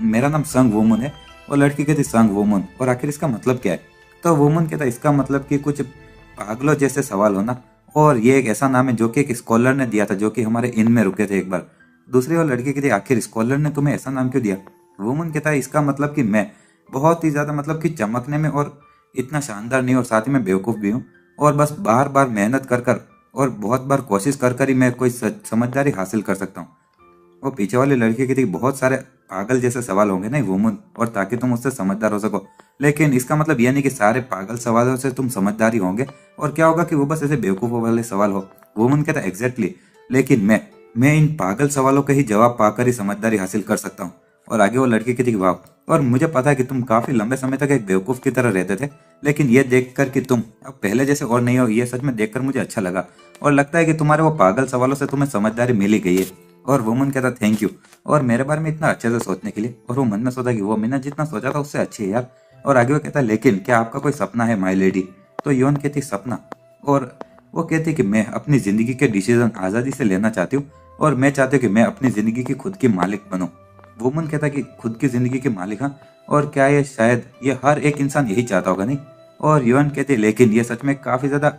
मेरा नाम संग वुमन है। और लड़की कहती संग वुमन, और आखिर इसका मतलब क्या है? तो वुमन कहता इसका मतलब कि कुछ पागलों जैसे सवाल होना, और ये एक ऐसा नाम है जो कि एक स्कॉलर ने दिया था जो कि हमारे इन में रुके थे एक बार। दूसरी और लड़की कहती आखिर स्कॉलर ने तुम्हें ऐसा नाम क्यों दिया? वुमन कहता है इसका मतलब कि मैं बहुत ही ज्यादा मतलब कि चमकने में और इतना शानदार नहीं, और साथ ही मैं बेवकूफ भी हूँ, और बस बार बार मेहनत कर और बहुत बार कोशिश कर ही मैं कोई समझदारी हासिल कर सकता हूँ। वो पीछे वाली लड़की की थी बहुत सारे पागल जैसे सवाल होंगे नहीं वुमन, और ताकि तुम उससे समझदार हो सको, लेकिन इसका मतलब यह नहीं कि सारे पागल सवालों से तुम समझदारी होंगे, और क्या होगा कि वो बस ऐसे बेवकूफों वाले सवाल हो। वुमन कहता एग्जैक्टली, लेकिन मैं इन पागल सवालों के ही जवाब पाकर ही समझदारी हासिल कर सकता हूँ। और आगे वो लड़की की थी वाह, और मुझे पता है कि तुम काफी लंबे समय तक एक बेवकूफ की तरह रहते थे, लेकिन ये देखकर कि तुम अब पहले जैसे और नहीं हो, ये सच में देखकर मुझे अच्छा लगा, और लगता है कि तुम्हारे वो पागल सवालों से तुम्हें समझदारी मिल ही गई है। और वुमन कहता थैंक यू और मेरे बारे में इतना अच्छे से सोचने के लिए। और वो मन में सोचा कि वो मैंने जितना सोचा था उससे अच्छी है यार। और आगे वो कहता लेकिन क्या आपका कोई सपना है माय लेडी? तो योन कहती सपना। और वो कहती कि मैं अपनी जिंदगी के डिसीजन आज़ादी से लेना चाहती हूँ और मैं चाहती हूँ कि मैं अपनी जिंदगी की खुद की मालिक बनूं। वुमन कहता कि खुद की जिंदगी के मालिक, हाँ, और क्या ये शायद ये हर एक इंसान यही चाहता होगा नहीं? और योन कहती लेकिन ये सच में काफी ज्यादा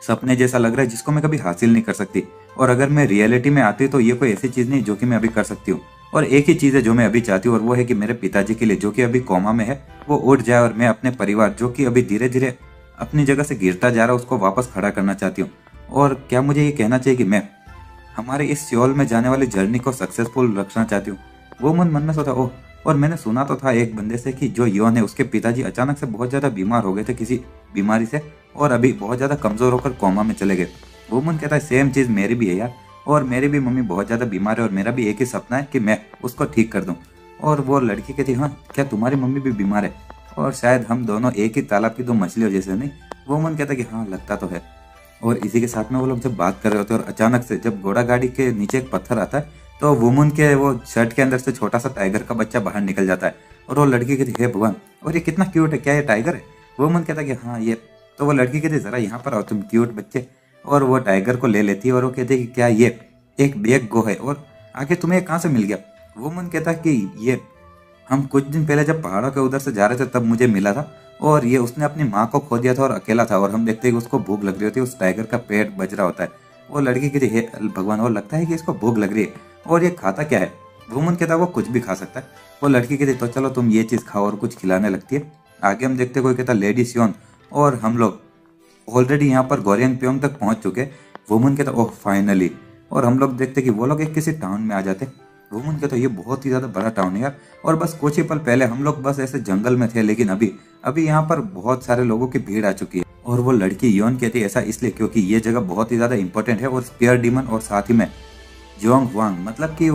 सपने जैसा लग रहा है जिसको मैं कभी हासिल नहीं कर सकती। और अगर मैं रियलिटी में आती तो ये कोई ऐसी चीज नहीं जो कि मैं अभी कर सकती हूँ। और एक ही चीज है जो मैं अभी चाहती हूँ और वो है कि मेरे पिताजी के लिए जो कि अभी कोमा में है वो उठ जाए और मैं अपने परिवार जो कि अभी धीरे धीरे अपनी जगह से गिरता जा रहा है उसको वापस खड़ा करना चाहती हूँ। और क्या मुझे ये कहना चाहिए कि मैं हमारे इस सियोल में जाने वाली जर्नी को सक्सेसफुल रखना चाहती हूँ। वो मन में सोचा ओह, और मैंने सुना तो था एक बंदे से कि जो योन है उसके पिताजी अचानक से बहुत ज्यादा बीमार हो गए थे किसी बीमारी से और अभी बहुत ज्यादा कमजोर होकर कोमा में चले गए। वो मन कहता है सेम चीज मेरी भी है यार, और मेरी भी मम्मी बहुत ज्यादा बीमार है और मेरा भी एक ही सपना है कि मैं उसको ठीक कर दूं। और वो लड़की कहती हाँ क्या तुम्हारी मम्मी भी बीमार है? और शायद हम दोनों एक ही तालाब की दो मछलियों जैसे नहीं? वो मन कहता कि हाँ लगता तो है। और इसी के साथ में वो लोग जब बात कर रहे होते हैं और अचानक से जब घोड़ा गाड़ी के नीचे एक पत्थर आता है तो वुमन के वो शर्ट के अंदर से छोटा सा टाइगर का बच्चा बाहर निकल जाता है। और वो लड़की कहती हे भगवान, और ये कितना क्यूट है, क्या ये टाइगर है? वुमन कहता कि हाँ ये। तो वो लड़की कहती जरा यहाँ पर आओ तुम क्यूट बच्चे। और वो टाइगर को ले लेती है और वो कहती है कि क्या ये एक बेग गो है और आगे तुम्हें कहाँ से मिल गया? वुमन कहता कि ये हम कुछ दिन पहले जब पहाड़ों के उधर से जा रहे थे तब मुझे मिला था और ये उसने अपनी माँ को खो दिया था और अकेला था और हम देखते हैं कि उसको भूख लग रही होती है, उस टाइगर का पेट बज रहा होता है। वो लड़की कहती है भगवान, और लगता है कि इसको भूख लग रही है और ये खाता क्या है? वुमन कहता है वो कुछ भी खा सकता है। वो लड़की कहती तो चलो तुम ये चीज खाओ और कुछ खिलाने लगती है। आगे हम देखते कोई कहता लेडी सियोन और हम लोग ऑलरेडी यहाँ पर गोरियन प्योंग तक पहुंच चुके। वुमन कहता ओह फाइनली। और हम लोग देखते कि वो लोग एक किसी टाउन में आ जाते। वुमन कहता ये बहुत ही ज्यादा बड़ा टाउन है यार, और बस कुछ ही पल पहले हम लोग बस ऐसे जंगल में थे लेकिन अभी अभी यहाँ पर बहुत सारे लोगों की भीड़ आ चुकी है। और वो लड़की योन कहती है ऐसा इसलिए क्योंकि ये जगह बहुत ही ज्यादा इंपॉर्टेंट है और स्पेयर डीमन और साथ ही में जोंग वांग, मतलब कि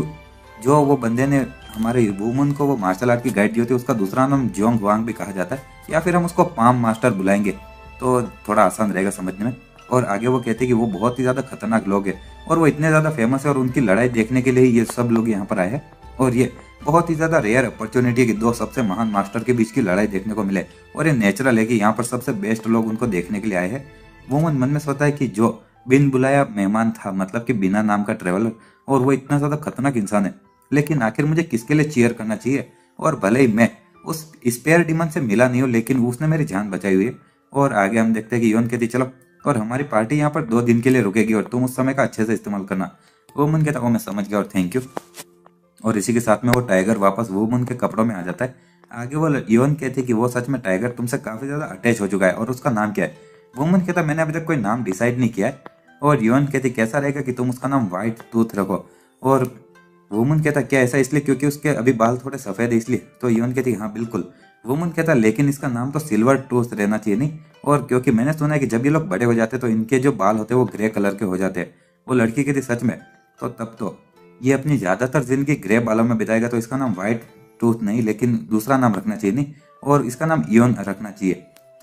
जो वो बंदे ने हमारे वुमन को वो मार्शल आर्ट की गाइड दी होती है उसका दूसरा नाम जोंग वांग भी कहा जाता है, या फिर हम उसको पाम मास्टर बुलाएंगे तो थोड़ा आसान रहेगा समझने में। और आगे वो कहते हैं कि वो बहुत ही ज्यादा खतरनाक लोग हैं और वो इतने ज्यादा फेमस है और उनकी लड़ाई देखने के लिए ये सब लोग यहाँ पर आए हैं। और ये बहुत ही ज्यादा रेयर अपॉर्चुनिटी है कि दो सबसे महान मास्टर के बीच की लड़ाई देखने को मिले और ये नेचुरल है कि यहाँ पर सबसे बेस्ट लोग उनको देखने के लिए आए हैं। वो मन में सोचता है कि जो बिन बुलाया मेहमान था, मतलब कि बिना नाम का ट्रेवलर, और वो इतना ज्यादा खतरनाक इंसान है, लेकिन आखिर मुझे किसके लिए चीयर करना चाहिए? और भले ही मैं उस स्पेयर डीमन से मिला नहीं हूँ लेकिन उसने मेरी जान बचाई हुई है। और आगे हम देखते हैं कि योन कहती चलो और हमारी पार्टी यहाँ पर 2 दिन के लिए रुकेगी और तुम उस समय का अच्छे से इस्तेमाल करना। वुमन कहता मैं समझ गया और थैंक यू। और इसी के साथ में वो टाइगर वापस वुमन के कपड़ों में आ जाता है। आगे वो योन कहती कि वो सच में टाइगर तुमसे काफी ज्यादा अटैच हो चुका है और उसका नाम क्या है? वुमन कहता मैंने अभी तक कोई नाम डिसाइड नहीं किया है। और योन कहती कैसा रहेगा कि तुम उसका नाम व्हाइट टूथ रखो। और वुमन कहता क्या ऐसा इसलिए क्योंकि उसके अभी बाल थोड़े सफेद है इसलिए? तो योन कहती हाँ बिल्कुल। वुमन कहता लेकिन इसका नाम तो सिल्वर टूथ रहना चाहिए नहीं? और क्योंकि मैंने सुना है कि जब ये लोग बड़े हो जाते तो इनके जो बाल होते हैं वो ग्रे कलर के हो जाते हैं। वो लड़की कहती सच में? तो तब तो ये अपनी ज्यादातर जिंदगी ग्रे बालों में बिताएगा तो इसका नाम व्हाइट टूथ नहीं लेकिन दूसरा नाम रखना चाहिए नहीं, और इसका नाम योन रखना चाहिए।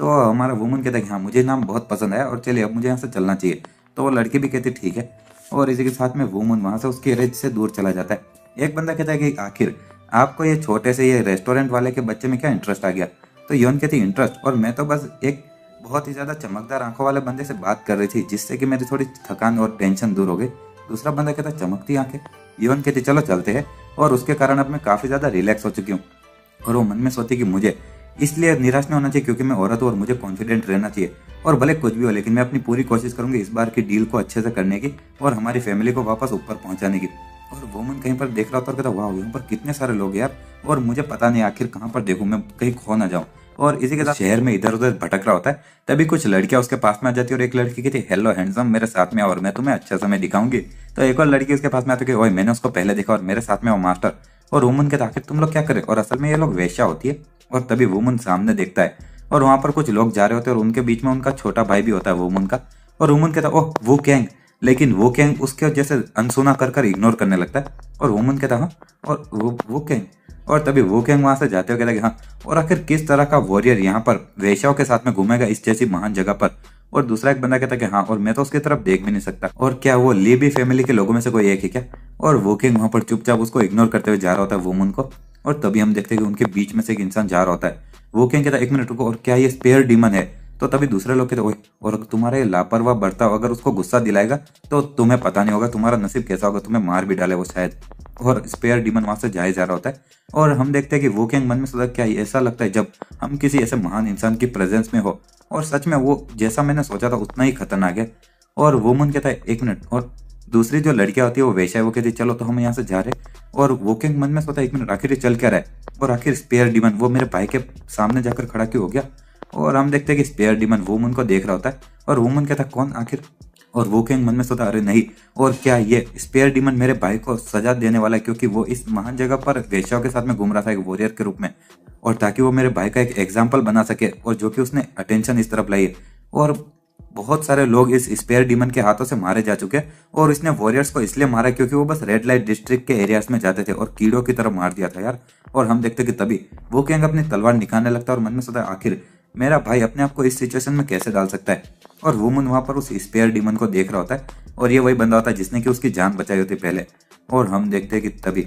तो हमारा वुमन कहता है कि हाँ मुझे नाम बहुत पसंद आया और चलिए अब मुझे यहाँ से चलना चाहिए। तो वो लड़की भी कहती ठीक है। और इसी के साथ में वुमन वहां से उसके रेंज से दूर चला जाता है। एक बंदा कहता है कि आखिर आपको ये छोटे से ये रेस्टोरेंट वाले के बच्चे में क्या इंटरेस्ट आ गया? तो योन कहती इंटरेस्ट, और मैं तो बस एक बहुत ही ज्यादा चमकदार आंखों वाले बंदे से बात कर रही थी जिससे कि मेरी थोड़ी थकान और टेंशन दूर हो गई। दूसरा बंदा कहता चमकती आंखें? योन कहती चलो चलते हैं, और उसके कारण अब मैं काफी ज्यादा रिलैक्स हो चुकी हूँ। और वो मन में सोची कि मुझे इसलिए निराश नहीं होना चाहिए क्योंकि मैं औरत हूँ और मुझे कॉन्फिडेंट रहना चाहिए, और भले कुछ भी हो लेकिन मैं अपनी पूरी कोशिश करूंगी इस बार की डील को अच्छे से करने की और हमारी फैमिली को वापस ऊपर पहुंचाने की। और वुमन कहीं पर देख रहा होता और कहता वाह यहाँ पर कितने सारे लोग यार, और मुझे पता नहीं आखिर कहाँ पर देखूं, मैं कहीं खो ना जाऊं। और इसी के साथ शहर में इधर उधर भटक रहा होता है तभी कुछ लड़कियां उसके पास में आ जाती है और एक लड़की कहती हेलो हैंडसम मेरे साथ में और मैं तुम्हें अच्छा समय दिखाऊंगी। तो एक और लड़की उसके पास में आती है ओए मैंने उसको पहले देखा और मेरे साथ में वो मास्टर। और वुमन कहता आखिर तुम लोग क्या करे? और असल में ये लोग वेश्या होती है। और तभी वुमन सामने देखता है और वहां पर कुछ लोग जा रहे होते हैं और उनके बीच में उनका छोटा भाई भी होता है वुमन का। और वुमन कहता ओह वो कैंग, लेकिन वो कैंग उसके जैसे अनसुना कर इग्नोर करने लगता है। और वुमन कहता हाँ और वो कैंग। और तभी वो कैंग वहां से जाते हुए कहता कि हाँ, और आखिर किस तरह का वॉरियर यहाँ पर वेश्याओं के साथ में घूमेगा इस जैसी महान जगह पर? और दूसरा एक बंदा कहता है कि हाँ, और मैं तो उसकी तरफ देख भी नहीं सकता, और क्या वो ली भी फैमिली के लोगों में से कोई एक है क्या। और वो किंग वहां पर चुपचाप उसको इग्नोर करते हुए जा रहा होता है वुमन को, और तभी हम देखते हैं कि उनके बीच में से एक इंसान जा रहा होता है। वो किंग कहता है, एक मिनट रुको, और क्या ये स्पेयर डीमन है। तो तभी दूसरे लोग कहते, ओए, और तुम्हारा ये लापरवाह बर्ताव अगर उसको गुस्सा दिलाएगा तो तुम्हें पता नहीं होगा तुम्हारा नसीब कैसा होगा, तुम्हें मार भी डाले वो शायद। और स्पेयर डीमन वहां से जाए जा रहा होता है, और हम देखते हैं कि वो किंग मन में सोचता, क्या ऐसा लगता है जब हम किसी ऐसे महान इंसान की प्रेजेंस में हो, और सच में वो जैसा मैंने सोचा था उतना ही खतरनाक है। और वो मन कहता है, एक मिनट, और दूसरी जो लड़कियां होती है वो वैशा है, वो कहती है चलो तो हम यहाँ से जा रहे। और वो किंग मन में सोचता है, एक मिनट, आखिर ये चल क्या रहा है, और आखिर स्पेयर डीमन वो मेरे भाई के सामने जाकर खड़ा क्यों हो गया। और हम देखते हैं कि स्पेयर डीमन वुमन को देख रहा होता है, और वुमन कहता है, कौन आखिर। और वो किंग मन में सोचा, अरे नहीं, और क्या ये स्पेयर डीमन मेरे भाई को सजा देने वाला है, क्योंकि वो इस महान जगह पर वेश्याओं के साथ में घूम रहा था एक वॉरियर के रूप में, और ताकि वो मेरे भाई का एक एग्जाम्पल बना सके, और जो कि उसने अटेंशन इस तरफ लाई है। और बहुत सारे लोग इस स्पेयर डीमन के हाथों से मारे जा चुके हैं, और इसने वॉरियर्स को इसलिए मारा क्योंकि वो बस रेड लाइट डिस्ट्रिक्ट के एरियाज में जाते थे और कीड़ों की तरफ मार दिया था यार। और हम देखते कि तभी वो किंग अपनी तलवार निकालने लगता है, और मन में सोचता है, आखिर मेरा भाई अपने आप को इस सिचुएशन में कैसे डाल सकता है। और वुमन वहां पर उस स्पेयर डीमन को देख रहा होता है, और ये वही बंदा होता है जिसने कि उसकी जान बचाई होती पहले। और हम देखते हैं कि तभी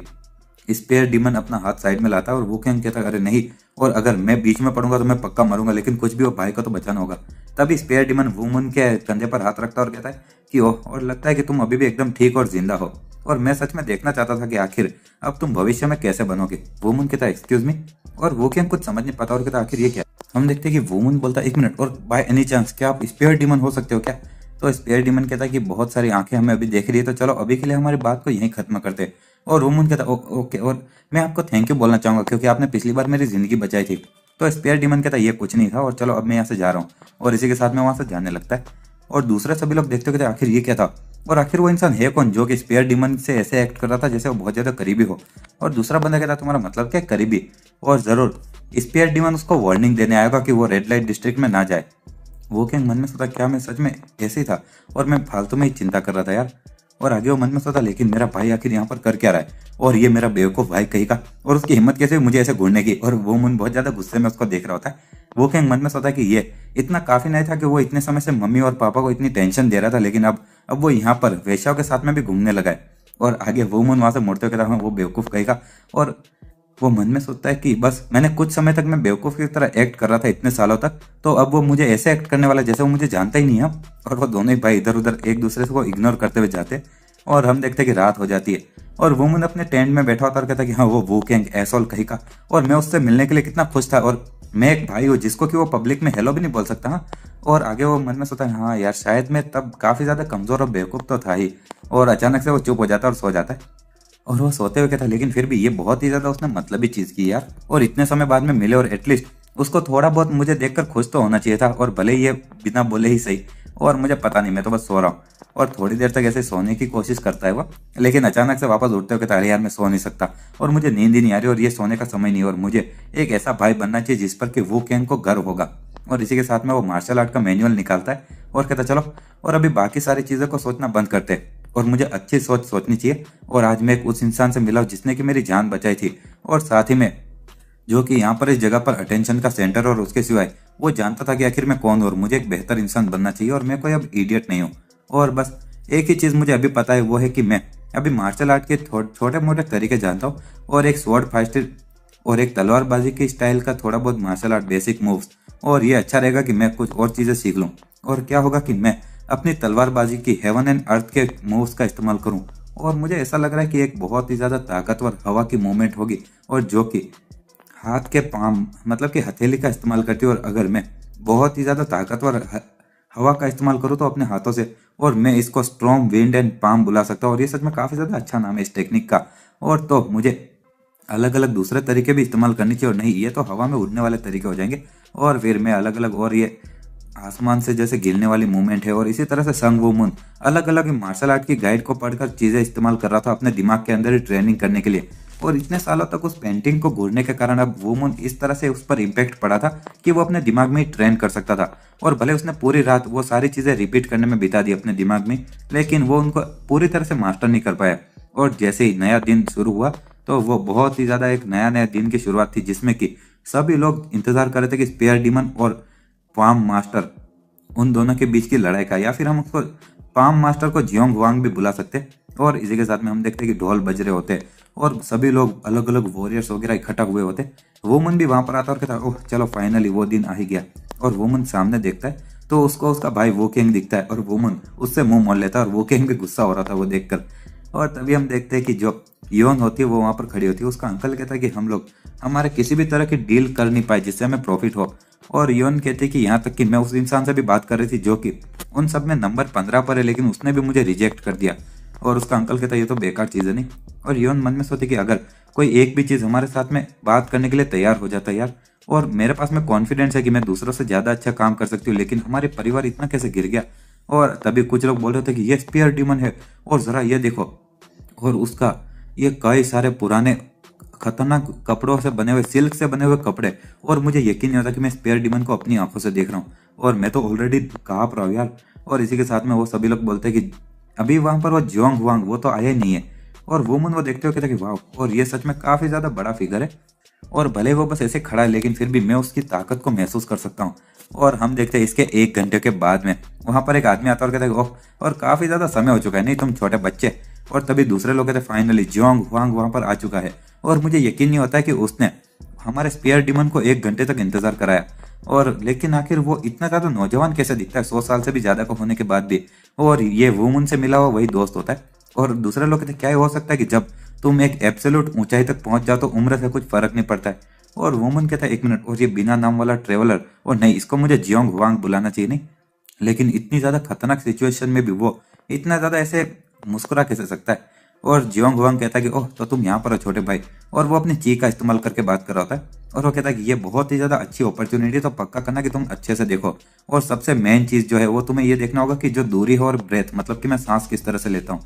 स्पेयर डीमन अपना हाथ साइड में लाता है, और वो किंग कहता है, अरे नहीं, और अगर मैं बीच में पड़ूंगा तो मैं पक्का मरूंगा, लेकिन कुछ भी हो भाई को तो बचाना होगा। तभी स्पेयर डीमन वुमन के कंधे पर हाथ रखता है और कहता है कि ओह, और लगता है कि तुम अभी भी एकदम ठीक और जिंदा हो, और मैं सच में देखना चाहता था कि आखिर अब तुम भविष्य में कैसे बनोगे। वुमन कहता है, एक्सक्यूज मी, और वो किंग कुछ समझ नहीं पाता और कहता आखिर ये क्या। हम देखते हैं कि वुमन बोलता है, एक मिनट, और बाय एनी चांस क्या आप स्पेयर डीमन हो सकते हो क्या। तो स्पेयर डीमन कहता है कि बहुत सारी आंखें हमें अभी देख रही है, तो चलो अभी के लिए हमारी बात को यहीं खत्म करते हैं। और वुमन कहता है, ओके, और मैं आपको थैंक यू बोलना चाहूंगा क्योंकि आपने पिछली बार मेरी जिंदगी बचाई थी। तो स्पेयर डीमन कहता है, ये कुछ नहीं था, और चलो अब मैं यहाँ से जा रहा हूँ, और इसी के साथ में वहां से जाने लगता है। और दूसरे सभी लोग देखते कहते आखिर ये क्या था, और आखिर वो इंसान है कौन जो कि स्पेयर डीमन से ऐसे एक्ट कर रहा था जैसे वो बहुत ज्यादा करीबी हो। और दूसरा बंदा कहता, तुम्हारा मतलब क्या है करीबी, और जरूर स्पेयर डीमन उसको वार्निंग देने आएगा कि वो रेड लाइट डिस्ट्रिक्ट में ना जाए। वो किंग मन में सोचा, क्या मैं सच में ऐसे ही था, और मैं फालतू में ही चिंता कर रहा था यार। और आगे वो मन में सोचा, लेकिन मेरा भाई आखिर यहाँ पर कर क्या रहा है, और ये मेरा बेवकूफ भाई कहीं का, और उसकी हिम्मत कैसे हुई मुझे ऐसे घूरने की। और वो मन बहुत ज्यादा गुस्से में उसको देख रहा होता है। वो किंग मन में सोचा कि ये इतना काफी नहीं था कि वो इतने समय से मम्मी और पापा को इतनी टेंशन दे रहा था, लेकिन अब वो यहाँ पर वेश्याओं के साथ में भी घूमने लगा है। और आगे वो मन वहां से मुड़ते हुए कहता, हाँ, वो बेवकूफ कहेगा। और वो मन में सोचता है कि बस मैंने कुछ समय तक मैं बेवकूफ की तरह एक्ट कर रहा था इतने सालों तक, तो अब वो मुझे ऐसे एक्ट करने वाला जैसे वो मुझे जानता ही नहीं है। और वो दोनों ही भाई इधर उधर एक दूसरे को इग्नोर करते हुए जाते, और हम देखते हैं कि रात हो जाती है, और वुमन अपने टेंट में बैठा होता और कहता है कि हाँ, वो किंग एसोल कहीं का, और मैं उससे मिलने के लिए कितना खुश था, और मैं एक भाई हूँ जिसको कि वो पब्लिक में हेलो भी नहीं बोल सकता। हाँ। और आगे वो मन में सोचता है, हाँ यार, शायद मैं तब काफी ज्यादा कमजोर और बेवकूफ तो था ही। और अचानक से वो चुप हो जाता है और सो जाता है। और वो सोते हुए कहता, लेकिन फिर भी ये बहुत ही ज्यादा उसने मतलबी चीज की यार, और इतने समय बाद में मिले, और एटलीस्ट उसको थोड़ा बहुत मुझे देखकर खुश तो होना चाहिए था, और भले ये बिना बोले ही सही। और मुझे पता नहीं, मैं तो बस सो रहा हूँ। और थोड़ी देर तक ऐसे सोने की कोशिश करता है वो, लेकिन अचानक से वापस उठते हुए कहता, अरे यार, मैं सो नहीं सकता, और मुझे नींद ही नहीं आ रही, और ये सोने का समय नहीं, और मुझे एक ऐसा भाई बनना चाहिए जिस पर कि वो किंग को गर्व होगा। और इसी के साथ में वो मार्शल आर्ट का मैनुअल निकालता है और कहता, चलो, और अभी बाकी सारी चीजों को सोचना बंद करते हैं, और मुझे अच्छी सोच सोचनी चाहिए। और आज मैं एक उस इंसान से मिला जिसने कि मेरी जान बचाई थी, और साथ ही में जो कि यहाँ पर इस जगह पर अटेंशन का सेंटर, और उसके सिवाय वो जानता था कि आखिर मैं कौन हूँ, और मुझे एक बेहतर इंसान बनना चाहिए, और मैं कोई अब इडियट नहीं हूँ। और बस एक ही चीज मुझे अभी पता है, वो है कि मैं अभी मार्शल आर्ट के छोटे मोटे तरीके जानता हूँ, और एक स्वॉर्ड फाइटर और एक तलवारबाजी के स्टाइल का थोड़ा बहुत मार्शल आर्ट बेसिक मूव्स। और ये अच्छा रहेगा कि मैं कुछ और चीजें सीख लूँ, और क्या होगा कि मैं अपनी तलवारबाजी की हेवन एंड अर्थ के मूव्स का इस्तेमाल करूं। और मुझे ऐसा लग रहा है कि एक बहुत ही ज्यादा ताकतवर हवा की मूवमेंट होगी, और जो कि हाथ के पाम मतलब कि हथेली का इस्तेमाल करती है। और अगर मैं बहुत ही ज्यादा ताकतवर हवा का इस्तेमाल करूं तो अपने हाथों से, और मैं इसको स्ट्रॉन्ग विंड एंड पाम बुला सकता हूँ। और ये सच में काफी ज्यादा अच्छा नाम है इस टेक्निक का। और तो मुझे अलग अलग दूसरे तरीके भी इस्तेमाल करनी चाहिए, और नहीं, ये तो हवा में उड़ने वाले तरीके हो जाएंगे, और फिर मैं अलग अलग, और ये आसमान से जैसे गिरने वाली मूवमेंट है, और इसी तरह से संग वुमन अलग अलग मार्शल आर्ट की गाइड को पढ़कर चीजें इस्तेमाल कर रहा था अपने दिमाग के अंदर ही ट्रेनिंग करने के लिए। और इतने सालों तक उस पेंटिंग को घूरने के कारण अब वुमन इस तरह से उस पर इम्पैक्ट पड़ा था कि वो अपने दिमाग में ही ट्रेन कर सकता था। और भले उसने पूरी रात वो सारी चीजें रिपीट करने में बिता दी अपने दिमाग में, लेकिन वो उनको पूरी तरह से मास्टर नहीं कर पाया। और जैसे ही नया दिन शुरू हुआ, तो वो बहुत ही ज्यादा एक नया नया दिन की शुरुआत थी, जिसमें कि सभी लोग इंतजार कर रहे थे कि स्पेयर डीमन और पाम मास्टर उन दोनों के बीच की लड़ाई का, या फिर हम उसको पाम मास्टर को जियोंग हुआंग भी बुला सकते। और इसी के साथ में हम देखते हैं कि ढोल बज रहे होते और सभी लोग अलग अलग वॉरियर्स वगैरह इकट्ठा हुए होते। वुमन भी वहां पर आता और कहता है ओह चलो फाइनली वो दिन आ ही गया। और वुमन सामने देखता है तो उसको उसका भाई वो किंग दिखता है और वुमन उससे मुंह मोड़ लेता है और वो किंग भी गुस्सा हो रहा था वो देखकर। और तभी हम देखते हैं कि जो योन होती है वो वहां पर खड़ी होती है। उसका अंकल कहता है कि हम लोग हमारे किसी भी तरह की डील कर नहीं पाए जिससे हमें प्रॉफिट हो। और योन कहते हैं कि यहाँ तक कि मैं उस इंसान से भी बात कर रही थी जो कि उन सब में नंबर 15 पर है, लेकिन उसने भी मुझे रिजेक्ट कर दिया। और उसका अंकल कहता है ये तो बेकार चीज़ है नहीं। और योन मन में सोचे कि अगर कोई एक भी चीज़ हमारे साथ में बात करने के लिए तैयार हो जाता है यार, और मेरे पास में कॉन्फिडेंस है कि मैं दूसरों से ज़्यादा अच्छा काम कर सकती हूँ, लेकिन हमारे परिवार इतना कैसे गिर गया। और तभी कुछ लोग बोल रहे थे कि ये स्पेयर डीमन है और ज़रा ये देखो, और उसका ये कई सारे पुराने खतरनाक कपड़ों से बने हुए, सिल्क से बने हुए कपड़े, और मुझे यकीन नहीं होता कि मैं स्पेयर डीमन को अपनी आंखों से देख रहा हूँ, और मैं तो ऑलरेडी कांप रहा हूँ यार। और इसी के साथ में वो सभी लोग बोलते हैं कि अभी वहां पर वो जियोंग हुआंग वो तो आया ही नहीं है। और वुमन वो देखते हो कहते हैं कि वाह, और ये सच में काफी ज्यादा बड़ा फिगर है, और भले वो बस ऐसे खड़ा है लेकिन फिर भी मैं उसकी ताकत को महसूस कर सकता हूँ। और हम देखते हैं इसके 1 घंटे के बाद में वहां पर एक आदमी आता है और कहता है ओह, और काफी ज्यादा समय हो चुका है, नहीं तुम छोटे बच्चे। और तभी दूसरे लोग कहते हैं फाइनली जियोंग हुआंग वहां पर आ चुका है। और मुझे यकीन नहीं होता है कि उसने हमारे स्पेयर डीमन को 1 घंटे तक इंतजार कराया। और लेकिन आखिर वो इतना ज्यादा नौजवान कैसे दिखता है 100 साल से भी ज्यादा का होने के बाद भी। और ये वुमन से मिला हुआ वही दोस्त होता है। और दूसरे लोग कहते हैं क्या ही हो सकता है कि जब तुम एक एब्सोल्यूट ऊंचाई तक पहुंच जाओ तो उम्र से कुछ फर्क नहीं पड़ता है। और वुमन कहता है 1 मिनट, और ये बिना नाम वाला ट्रेवलर, और नहीं इसको मुझे जियोंग हुआंग बुलाना चाहिए नहीं। लेकिन इतनी ज्यादा खतरनाक सिचुएशन में भी वो इतना ज्यादा ऐसे मुस्कुरा कैसे सकता है। और जियोंग हुआंग कहता है कि ओह तो तुम यहाँ पर हो छोटे भाई। और वो अपनी ची का इस्तेमाल करके बात कर रहा होता है। और वो कहता है कि ये बहुत ही ज्यादा अच्छी अपॉर्चुनिटी है, तो पक्का करना कि तुम अच्छे से देखो। और सबसे मेन चीज जो है वो तुम्हें ये देखना होगा कि जो दूरी है और ब्रेथ, मतलब कि मैं सांस किस तरह से लेता हूँ।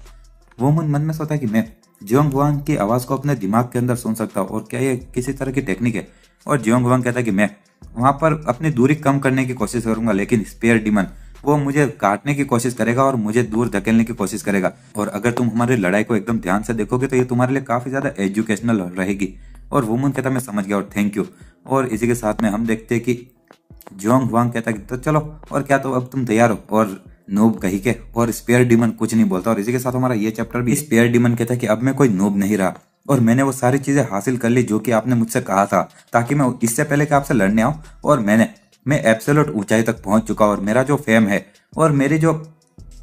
वो मन में सोचता है कि मैं जियोंग हुआंग की आवाज को अपने दिमाग के अंदर सुन सकता हूँ, और क्या ये किसी तरह की टेक्निक है। और जियोंग हुआंग कहता है कि मैं वहां पर अपनी दूरी कम करने की कोशिश करूंगा, लेकिन स्पेयर डीमन वो मुझे काटने की कोशिश करेगा और मुझे दूर धकेलने की कोशिश करेगा। और अगर तुम हमारी लड़ाई को एकदम ध्यान से देखोगे तो ये तुम्हारे लिए काफी ज्यादा एजुकेशनल रहेगी। और वुमन कहता मैं समझ गया और थैंक यू। और इसी के साथ में हम देखते हैं कि जियोंग हुआंग कहता है कि तो चलो, और क्या तो अब तुम तैयार हो। और नूब कही के, और स्पेयर डीमन कुछ नहीं बोलता। और इसी के साथ हमारा ये चैप्टर भी, स्पेयर डीमन कहता है कि अब मैं कोई नूब नहीं रहा, और मैंने वो सारी चीजें हासिल कर ली जो कि आपने मुझसे कहा था, ताकि मैं इससे पहले कि आपसे लड़ने आऊं। और मैं एब्सोल्यूट ऊंचाई तक पहुंच चुका, और मेरा जो फेम है और मेरी जो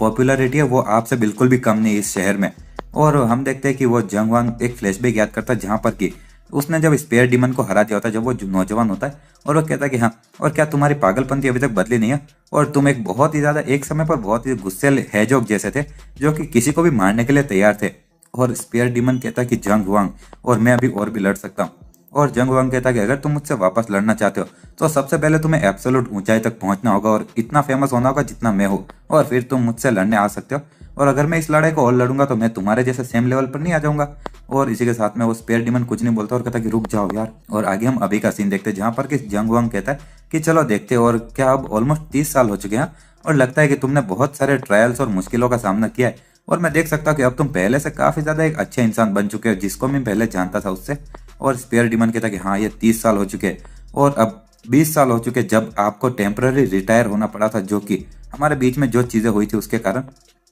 पॉपुलैरिटी है वो आपसे बिल्कुल भी कम नहीं इस शहर में। और हम देखते हैं कि वो जंग वांग एक फ्लैशबैक याद करता है जहां पर कि उसने जब स्पेयर डीमन को हरा दिया होता है, जब वो नौजवान होता है। और वो कहता है कि हाँ, और क्या तुम्हारी पागलपंती अभी तक बदली नहीं है, और तुम एक बहुत ही ज्यादा एक समय पर बहुत ही गुस्सेल हैजोग जैसे थे जो कि किसी को भी मारने के लिए तैयार थे। और स्पेयर डीमन कहता है कि जंग हुआंग, और मैं अभी और भी लड़ सकता हूँ। और जंग हुआंग कहता है कि अगर तुम मुझसे वापस लड़ना चाहते हो तो सबसे पहले तुम्हें एब्सोल्यूट ऊंचाई तक पहुंचना होगा और इतना फेमस होना होगा जितना मैं हूँ, और फिर तुम मुझसे लड़ने आ सकते हो। और अगर मैं इस लड़ाई को और लड़ूंगा तो मैं तुम्हारे जैसे सेम लेवल पर नहीं आ जाऊंगा। और इसी के साथ में वो स्पेयर डीमन कुछ नहीं बोलता और कहता कि रुक जाओ यार। और आगे हम अभी का सीन देखते हैं जहां पर कि जंग हुआंग कहता है कि चलो देखते हैं, और क्या अब ऑलमोस्ट 30 साल हो चुके हैं और लगता है कि तुमने बहुत सारे ट्रायल्स और मुश्किलों का सामना किया है, और मैं देख सकता हूँ कि अब तुम पहले से काफी ज्यादा एक अच्छे इंसान बन चुके हो जिसको मैं पहले जानता था उससे। और स्पेयर डीमन कहता कि हाँ, ये 30 साल हो चुके हैं, और अब 20 साल हो चुके जब आपको टेम्पररी रिटायर होना पड़ा था, जो कि हमारे बीच में जो चीजें हुई थी उसके कारण।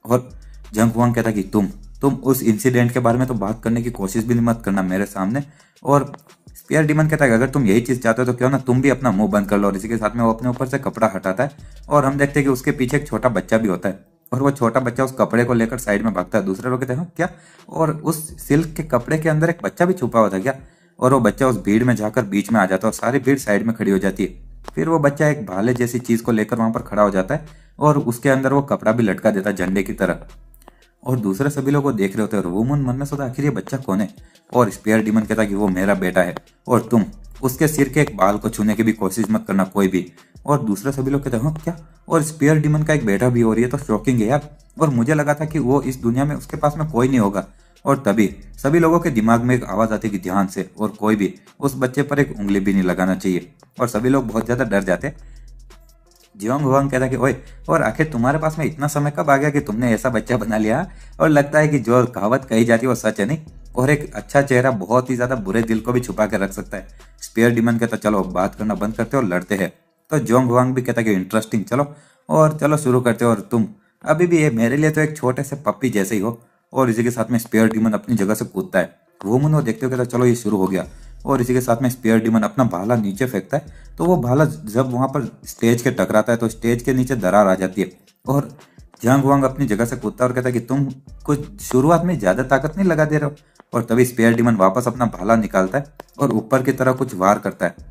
और जंग हुआंग कहता कि तुम उस इंसिडेंट के बारे में तो बात करने की कोशिश भी मत करना मेरे सामने। और स्पेयर डीमन कहता है अगर तुम यही चीज चाहते हो तो क्यों ना तुम भी अपना मुंह बंद कर लो। और इसी के साथ में वो अपने ऊपर से कपड़ा हटाता है, और हम देखते हैं कि उसके पीछे एक छोटा बच्चा भी होता है, और वो छोटा बच्चा उस कपड़े को लेकर साइड में भागता है। दूसरे लोग कहते हैं क्या, और उस सिल्क के कपड़े के अंदर एक बच्चा भी छुपा हुआ था क्या। और वो बच्चा उस भीड़ में जाकर बीच में आ जाता है और सारी भीड़ साइड में खड़ी हो जाती है। फिर वो बच्चा एक भाले जैसी चीज को लेकर वहां पर खड़ा हो जाता है, और उसके अंदर वो कपड़ा भी लटका देता है झंडे की तरह। और दूसरे सभी लोग वो देख रहे होते हैं, और वो मन में सोचा आखिर ये बच्चा कौन है। और स्पेयर डीमन कहता कि वो मेरा बेटा है, और तुम उसके सिर के एक बाल को छूने की भी कोशिश मत करना कोई भी। और दूसरे सभी लोग कहते हैं हाँ क्या, और स्पेयर डीमन का एक बेटा भी, और ये तो शॉकिंग है यार। और मुझे लगा था कि वो इस दुनिया में उसके पास में कोई नहीं होगा। और तभी सभी लोगों के दिमाग में एक आवाज आती है कि ध्यान से, और कोई भी उस बच्चे पर एक उंगली भी नहीं लगाना चाहिए। और सभी लोग बहुत ज्यादा डर जाते। जियोंग हुआंग कहता कि ओए, और आखिर तुम्हारे पास में इतना समय कब आ गया कि तुमने ऐसा बच्चा बना लिया। और लगता है कि जो कहावत कही जाती है वो सच है नहीं, और एक अच्छा चेहरा बहुत ही ज्यादा बुरे दिल को भी छुपा के रख सकता है। स्पेयर डीमन कहता चलो बात करना बंद करते और लड़ते हैं। तो जोंग वांग भी कहता है कि इंटरेस्टिंग, चलो और चलो शुरू करते हो। और तुम अभी भी ये मेरे लिए तो एक छोटे से पप्पी जैसे ही हो। और इसी के साथ में स्पेयर डीमन अपनी जगह से कूदता है। वुमन वो देखते हो कहता है चलो ये शुरू हो गया। और इसी के साथ में स्पेयर डीमन अपना भाला नीचे फेंकता है। तो वो भाला जब वहां पर स्टेज के टकराता है तो स्टेज के नीचे दरार आ जाती है। और जंग वांग अपनी जगह से कूदता है और कहता है कि तुम कुछ शुरुआत में ज्यादा ताकत नहीं लगा दे रहे हो। और तभी स्पेयर डीमन वापस अपना भाला निकालता है और ऊपर की तरफ कुछ वार करता है।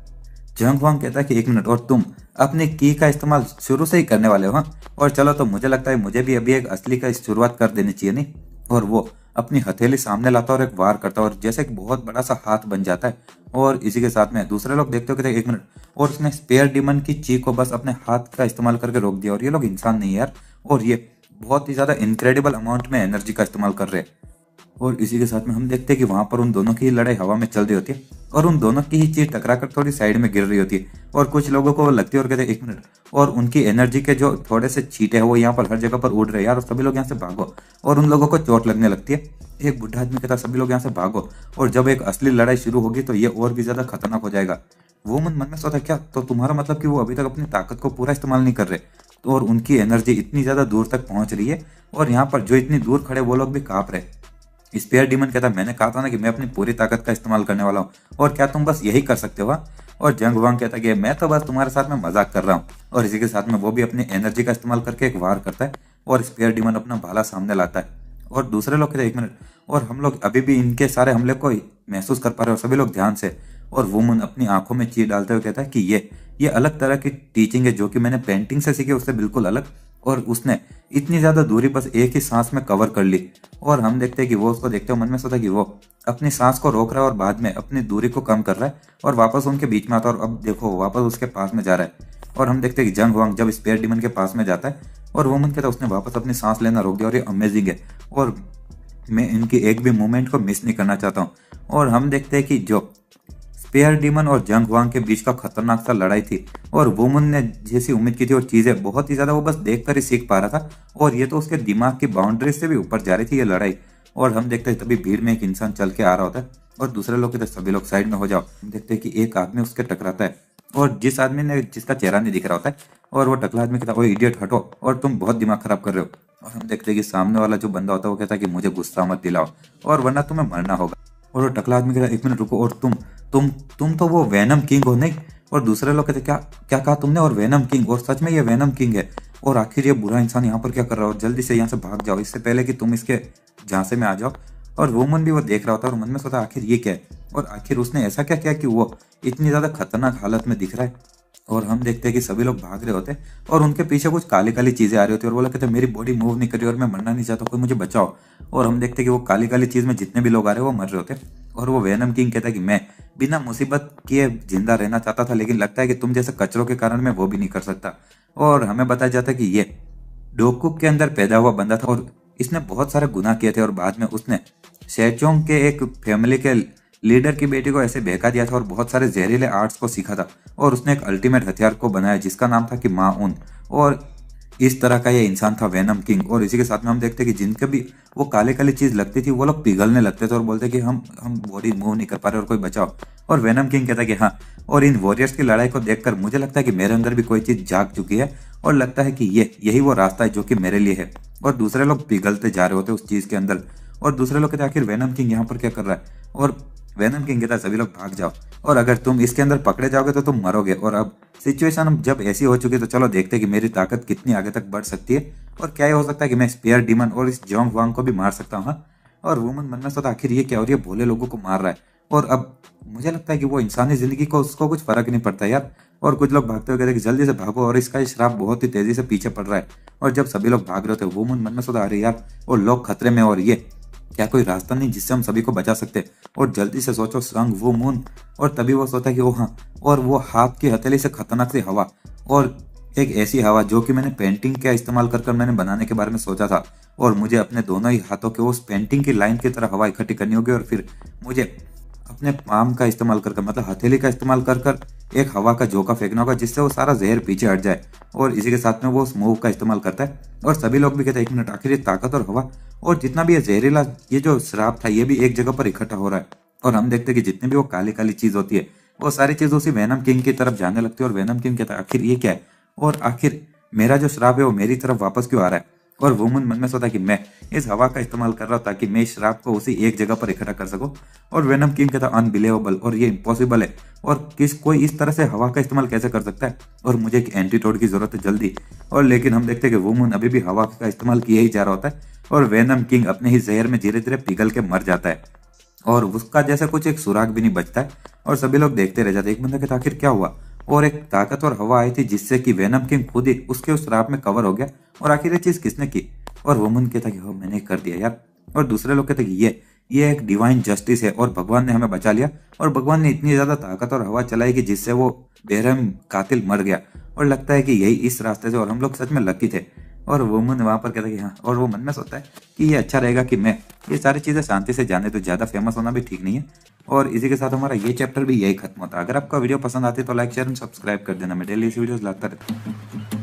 जंग वांग कहता है कि 1 मिनट, और तुम अपनी की का इस्तेमाल शुरू से ही करने वाले हो? हाँ, और चलो तो मुझे लगता है मुझे भी अभी एक असली का शुरुआत कर देनी चाहिए नहीं। और वो अपनी हथेली सामने लाता है और एक वार करता है और जैसे एक बहुत बड़ा सा हाथ बन जाता है। और इसी के साथ में दूसरे लोग देखते हो कि 1 मिनट, और उसने स्पेयर डीमन की चीख को बस अपने हाथ का इस्तेमाल करके रोक दिया। और ये लोग इंसान नहीं यार, और ये बहुत ही ज्यादा इनक्रेडिबल अमाउंट में एनर्जी का इस्तेमाल कर रहे हैं। और इसी के साथ में हम देखते हैं कि वहां पर उन दोनों की ही लड़ाई हवा में चल रही होती है और उन दोनों की ही चीज टकराकर थोड़ी साइड में गिर रही होती है। और कुछ लोगों को वो लगती है और कहते हैं 1 मिनट, और उनकी एनर्जी के जो थोड़े से छींटे हैं वो यहाँ पर हर जगह पर उड़ रहे हैं यार, और सभी लोग यहाँ से भागो। और उन लोगों को चोट लगने लगती है। एक बुढ़ा आदमी कहता है सभी लोग यहाँ से भागो, और जब एक असली लड़ाई शुरू होगी तो ये और भी ज्यादा खतरनाक हो जाएगा। वो मन में सोचा क्या, तो तुम्हारा मतलब कि वो अभी तक अपनी ताकत को पूरा इस्तेमाल नहीं कर रहे, तो और उनकी एनर्जी इतनी ज्यादा दूर तक पहुंच रही है और यहाँ पर जो इतनी दूर खड़े वो लोग भी कांप रहे। स्पेयर डीमन कहता है मैंने कहा था ना कि मैं अपनी पूरी ताकत का इस्तेमाल करने वाला हूँ, और क्या तुम बस यही कर सकते हो? हाँ? और जंग वांग कहता है कि मैं तो बस तुम्हारे साथ में मजाक कर रहा हूँ। और इसी के साथ में वो भी अपनी एनर्जी का इस्तेमाल करके एक वार करता है और स्पेयर डीमन अपना भाला सामने लाता है। और दूसरे लोग कहते हैं 1 मिनट, और हम लोग अभी भी इनके सारे हमले को महसूस कर पा रहे हो सभी लोग ध्यान से। और वुमन अपनी आंखों में चीर डालते हुए कहता है कि ये अलग तरह की टीचिंग है जो कि मैंने पेंटिंग से सीखी, उससे बिल्कुल अलग। और उसने इतनी ज्यादा दूरी बस एक ही सांस में कवर कर ली। और हम देखते हैं कि वो उसको देखते हुए मन में सोचा कि वो अपनी सांस को रोक रहा है और बाद में अपनी दूरी को कम कर रहा है और वापस उनके बीच में आता है। और अब देखो वो वापस उसके पास में जा रहा है। और हम देखते हैं कि जंग वांग जब स्पेयर डीमन के पास में जाता है और वो मन कहता है उसने वापस अपनी सांस लेना रोक दिया। और ये अमेजिंग है और मैं इनकी एक भी मूवमेंट को मिस नहीं करना चाहता हूँ। और हम देखते हैं कि जो स्पेयर डीमन और जंग वांग के बीच का खतरनाक सा लड़ाई थी और वुमन ने जैसी उम्मीद की थी और चीजें बहुत ही ज्यादा वो बस देखकर ही सीख पा रहा था, और ये तो उसके दिमाग की बाउंड्री से भी ऊपर जा रही थी ये लड़ाई। और हम देखते हैं तभी भीड़ में एक इंसान चल के आ रहा होता है और दूसरे लोग कहते हैं सभी लोग साइड में हो जाओ। हम देखते हैं कि एक आदमी उसके टकराता है और जिस आदमी ने जिसका चेहरा नहीं दिख रहा होता है, और वो टकला आदमी कहता है ओ इडियट हटो, और तुम बहुत दिमाग खराब कर रहे हो। और हम देखते हैं कि सामने वाला जो बंदा होता है वो कहता है कि मुझे गुस्सा मत दिलाओ और वरना तुम्हें मरना होगा। और वो टकला आदमी कहता है 1 मिनट रुको, और तुम तो वो वेनम किंग हो नहीं? और दूसरे लोग कहते क्या क्या कहा तुमने? और वेनम किंग, और सच में ये वेनम किंग है? और आखिर ये बुरा इंसान यहाँ पर क्या कर रहा है? और जल्दी से यहाँ से भाग जाओ इससे पहले कि तुम इसके झांसे में आ जाओ। और वुमन भी वो देख रहा होता है और मन में सोचा आखिर ये क्या है, और आखिर उसने ऐसा क्या किया कि वो इतनी ज्यादा खतरनाक हालत में दिख रहा है। और हम देखते हैं कि सभी लोग भाग रहे होते हैं और उनके पीछे कुछ काली काली चीजें आ रही होती है और वो लोग कहते हैं मेरी बॉडी मूव नहीं कर रही और मैं मरना नहीं चाहता, कोई मुझे बचाओ। और हम देखते हैं कि वो काली काली चीज में जितने भी लोग आ रहे हैं वो मर रहे होते हैं। और वो वेनम किंग कहता है कि मैं बिना मुसीबत किए जिंदा रहना चाहता था, लेकिन लगता है कि तुम जैसे कचरों के कारण मैं वो भी नहीं कर सकता। और हमें बताया जाता है कि ये डोकुक के अंदर पैदा हुआ बंदा था और इसने बहुत सारे गुनाह किए थे और बाद में उसने शेचोंग के एक फैमिली के लीडर की बेटी को ऐसे बहका दिया था और बहुत सारे जहरीले आर्ट्स को सीखा था और उसने एक अल्टीमेट हथियार को बनाया जिसका नाम था कि माउन। और इस तरह का ये इंसान था वेनम किंग। और इसी के साथ में हम देखते हैं कि जिनके भी वो काले काली चीज लगती थी वो लोग पिघलने लगते थे और बोलते कि हम बॉडी मूव नहीं कर पा रहे और कोई बचाओ। और वेनम किंग कहता है कि हाँ, और इन वॉरियर्स की लड़ाई को देखकर मुझे लगता है कि मेरे अंदर भी कोई चीज जाग चुकी है और लगता है कि यही वो रास्ता है जो कि मेरे लिए है। और दूसरे लोग पिघलते जा रहे होते उस चीज के अंदर और दूसरे लोग कहते हैं आखिर वेनम किंग यहाँ पर क्या कर रहा है। और वेनम किंग कहता है सभी लोग भाग जाओ और अगर तुम इसके अंदर पकड़े जाओगे तो तुम मरोगे। और अब सिचुएशन जब ऐसी हो चुकी है तो चलो देखते हैं कि मेरी ताकत कितनी आगे तक बढ़ सकती है और क्या ये हो सकता है कि मैं स्पेयर डीमन और इस जोंग वांग को भी मार सकता हूँ। हाँ? और वुमन मन में सोचा आखिर ये क्या, और ये भोले लोगों को मार रहा है। और अब मुझे लगता है कि वो इंसानी जिंदगी को उसको कुछ फर्क नहीं पड़ता यार। और कुछ लोग भागते हुए कहते हैं कि जल्दी से भागो और इसका श्राप बहुत ही तेजी से पीछे पड़ रहा है। और जब सभी लोग भाग रहे थे वुमन मन में सोचा अरे यार और लोग खतरे में, और ये क्या कोई रास्ता नहीं जिससे हम सभी को बचा सकते। और जल्दी से सोचो संग वो मून। और तभी वो सोचा कि ओ हाँ, और वो हाथ की हथेली से खतरनाक सी हवा और एक ऐसी हवा जो कि मैंने पेंटिंग का इस्तेमाल कर मैंने बनाने के बारे में सोचा था। और मुझे अपने दोनों ही हाथों के उस पेंटिंग की लाइन की तरह हवा इकट्ठी करनी होगी और फिर मुझे अपने पाम का इस्तेमाल कर मतलब हथेली का इस्तेमाल कर एक हवा का झोंका फेंकना होगा जिससे वो सारा जहर पीछे हट जाए। और इसी के साथ में वो उस मूव का इस्तेमाल करता है और सभी लोग भी कहते हैं 1 मिनट, आखिर ये ताकत और हवा और जितना भी ये जहरीला ये जो श्राप था ये भी एक जगह पर इकट्ठा हो रहा है। और हम देखते हैं कि जितनी भी वो काली काली चीज होती है वो सारी चीज उसी वेनम किंग की तरफ जाने लगती है और वेनम किंग कहता है आखिर ये क्या है, और आखिर मेरा जो श्राप है वो मेरी तरफ वापस क्यों आ रहा है। और वुमन मन में सोचा कि मैं इस हवा का इस्तेमाल कर रहा हूँ ताकि मैं इस श्राप को उसी एक जगह पर इकट्ठा कर सकूं। और वेनम किंग कहता अनबिलीवेबल, और ये इम्पॉसिबल है, और कोई इस तरह से हवा का इस्तेमाल कैसे कर सकता है, और मुझे एक एंटीडोट की जरूरत है जल्दी। और लेकिन हम देखते हैं कि वुमन अभी भी हवा का इस्तेमाल किया ही जा रहा होता है और वेनम किंग अपने ही जहर में धीरे धीरे पिघल के मर जाता है और उसका जैसा कुछ एक सुराग भी नहीं बचता है। और सभी लोग देखते रह जाते हैं। एक बंदा कहता आखिर क्या हुआ, और एक ताकतवर हवा आई थी जिससे कि वेनम किंग खुद ही उसके उस श्राप में कवर हो गया। और आखिर ये चीज किसने की, और वुमन कहता कि हो मैंने कर दिया यार। और दूसरे लोग कहते कि ये एक डिवाइन जस्टिस है और भगवान ने हमें बचा लिया, और भगवान ने इतनी ज्यादा ताकतवर हवा चलाई कि जिससे वो बेरहम कातिल मर गया, और लगता है कि यही इस रास्ते से, और हम लोग सच में लकी थे। और वुमन वहां पर कहता है कि हाँ, और वो मन में सोचता है कि ये अच्छा रहेगा कि मैं ये सारी चीजें शांति से जाने, तो ज्यादा फेमस होना भी ठीक नहीं है। और इसी के साथ हमारा ये चैप्टर भी यही खत्म होता है। अगर आपका वीडियो पसंद आती है तो लाइक शेयर एंड सब्सक्राइब कर देना। मैं डेली इसी वीडियोस लाता रहता हूँ।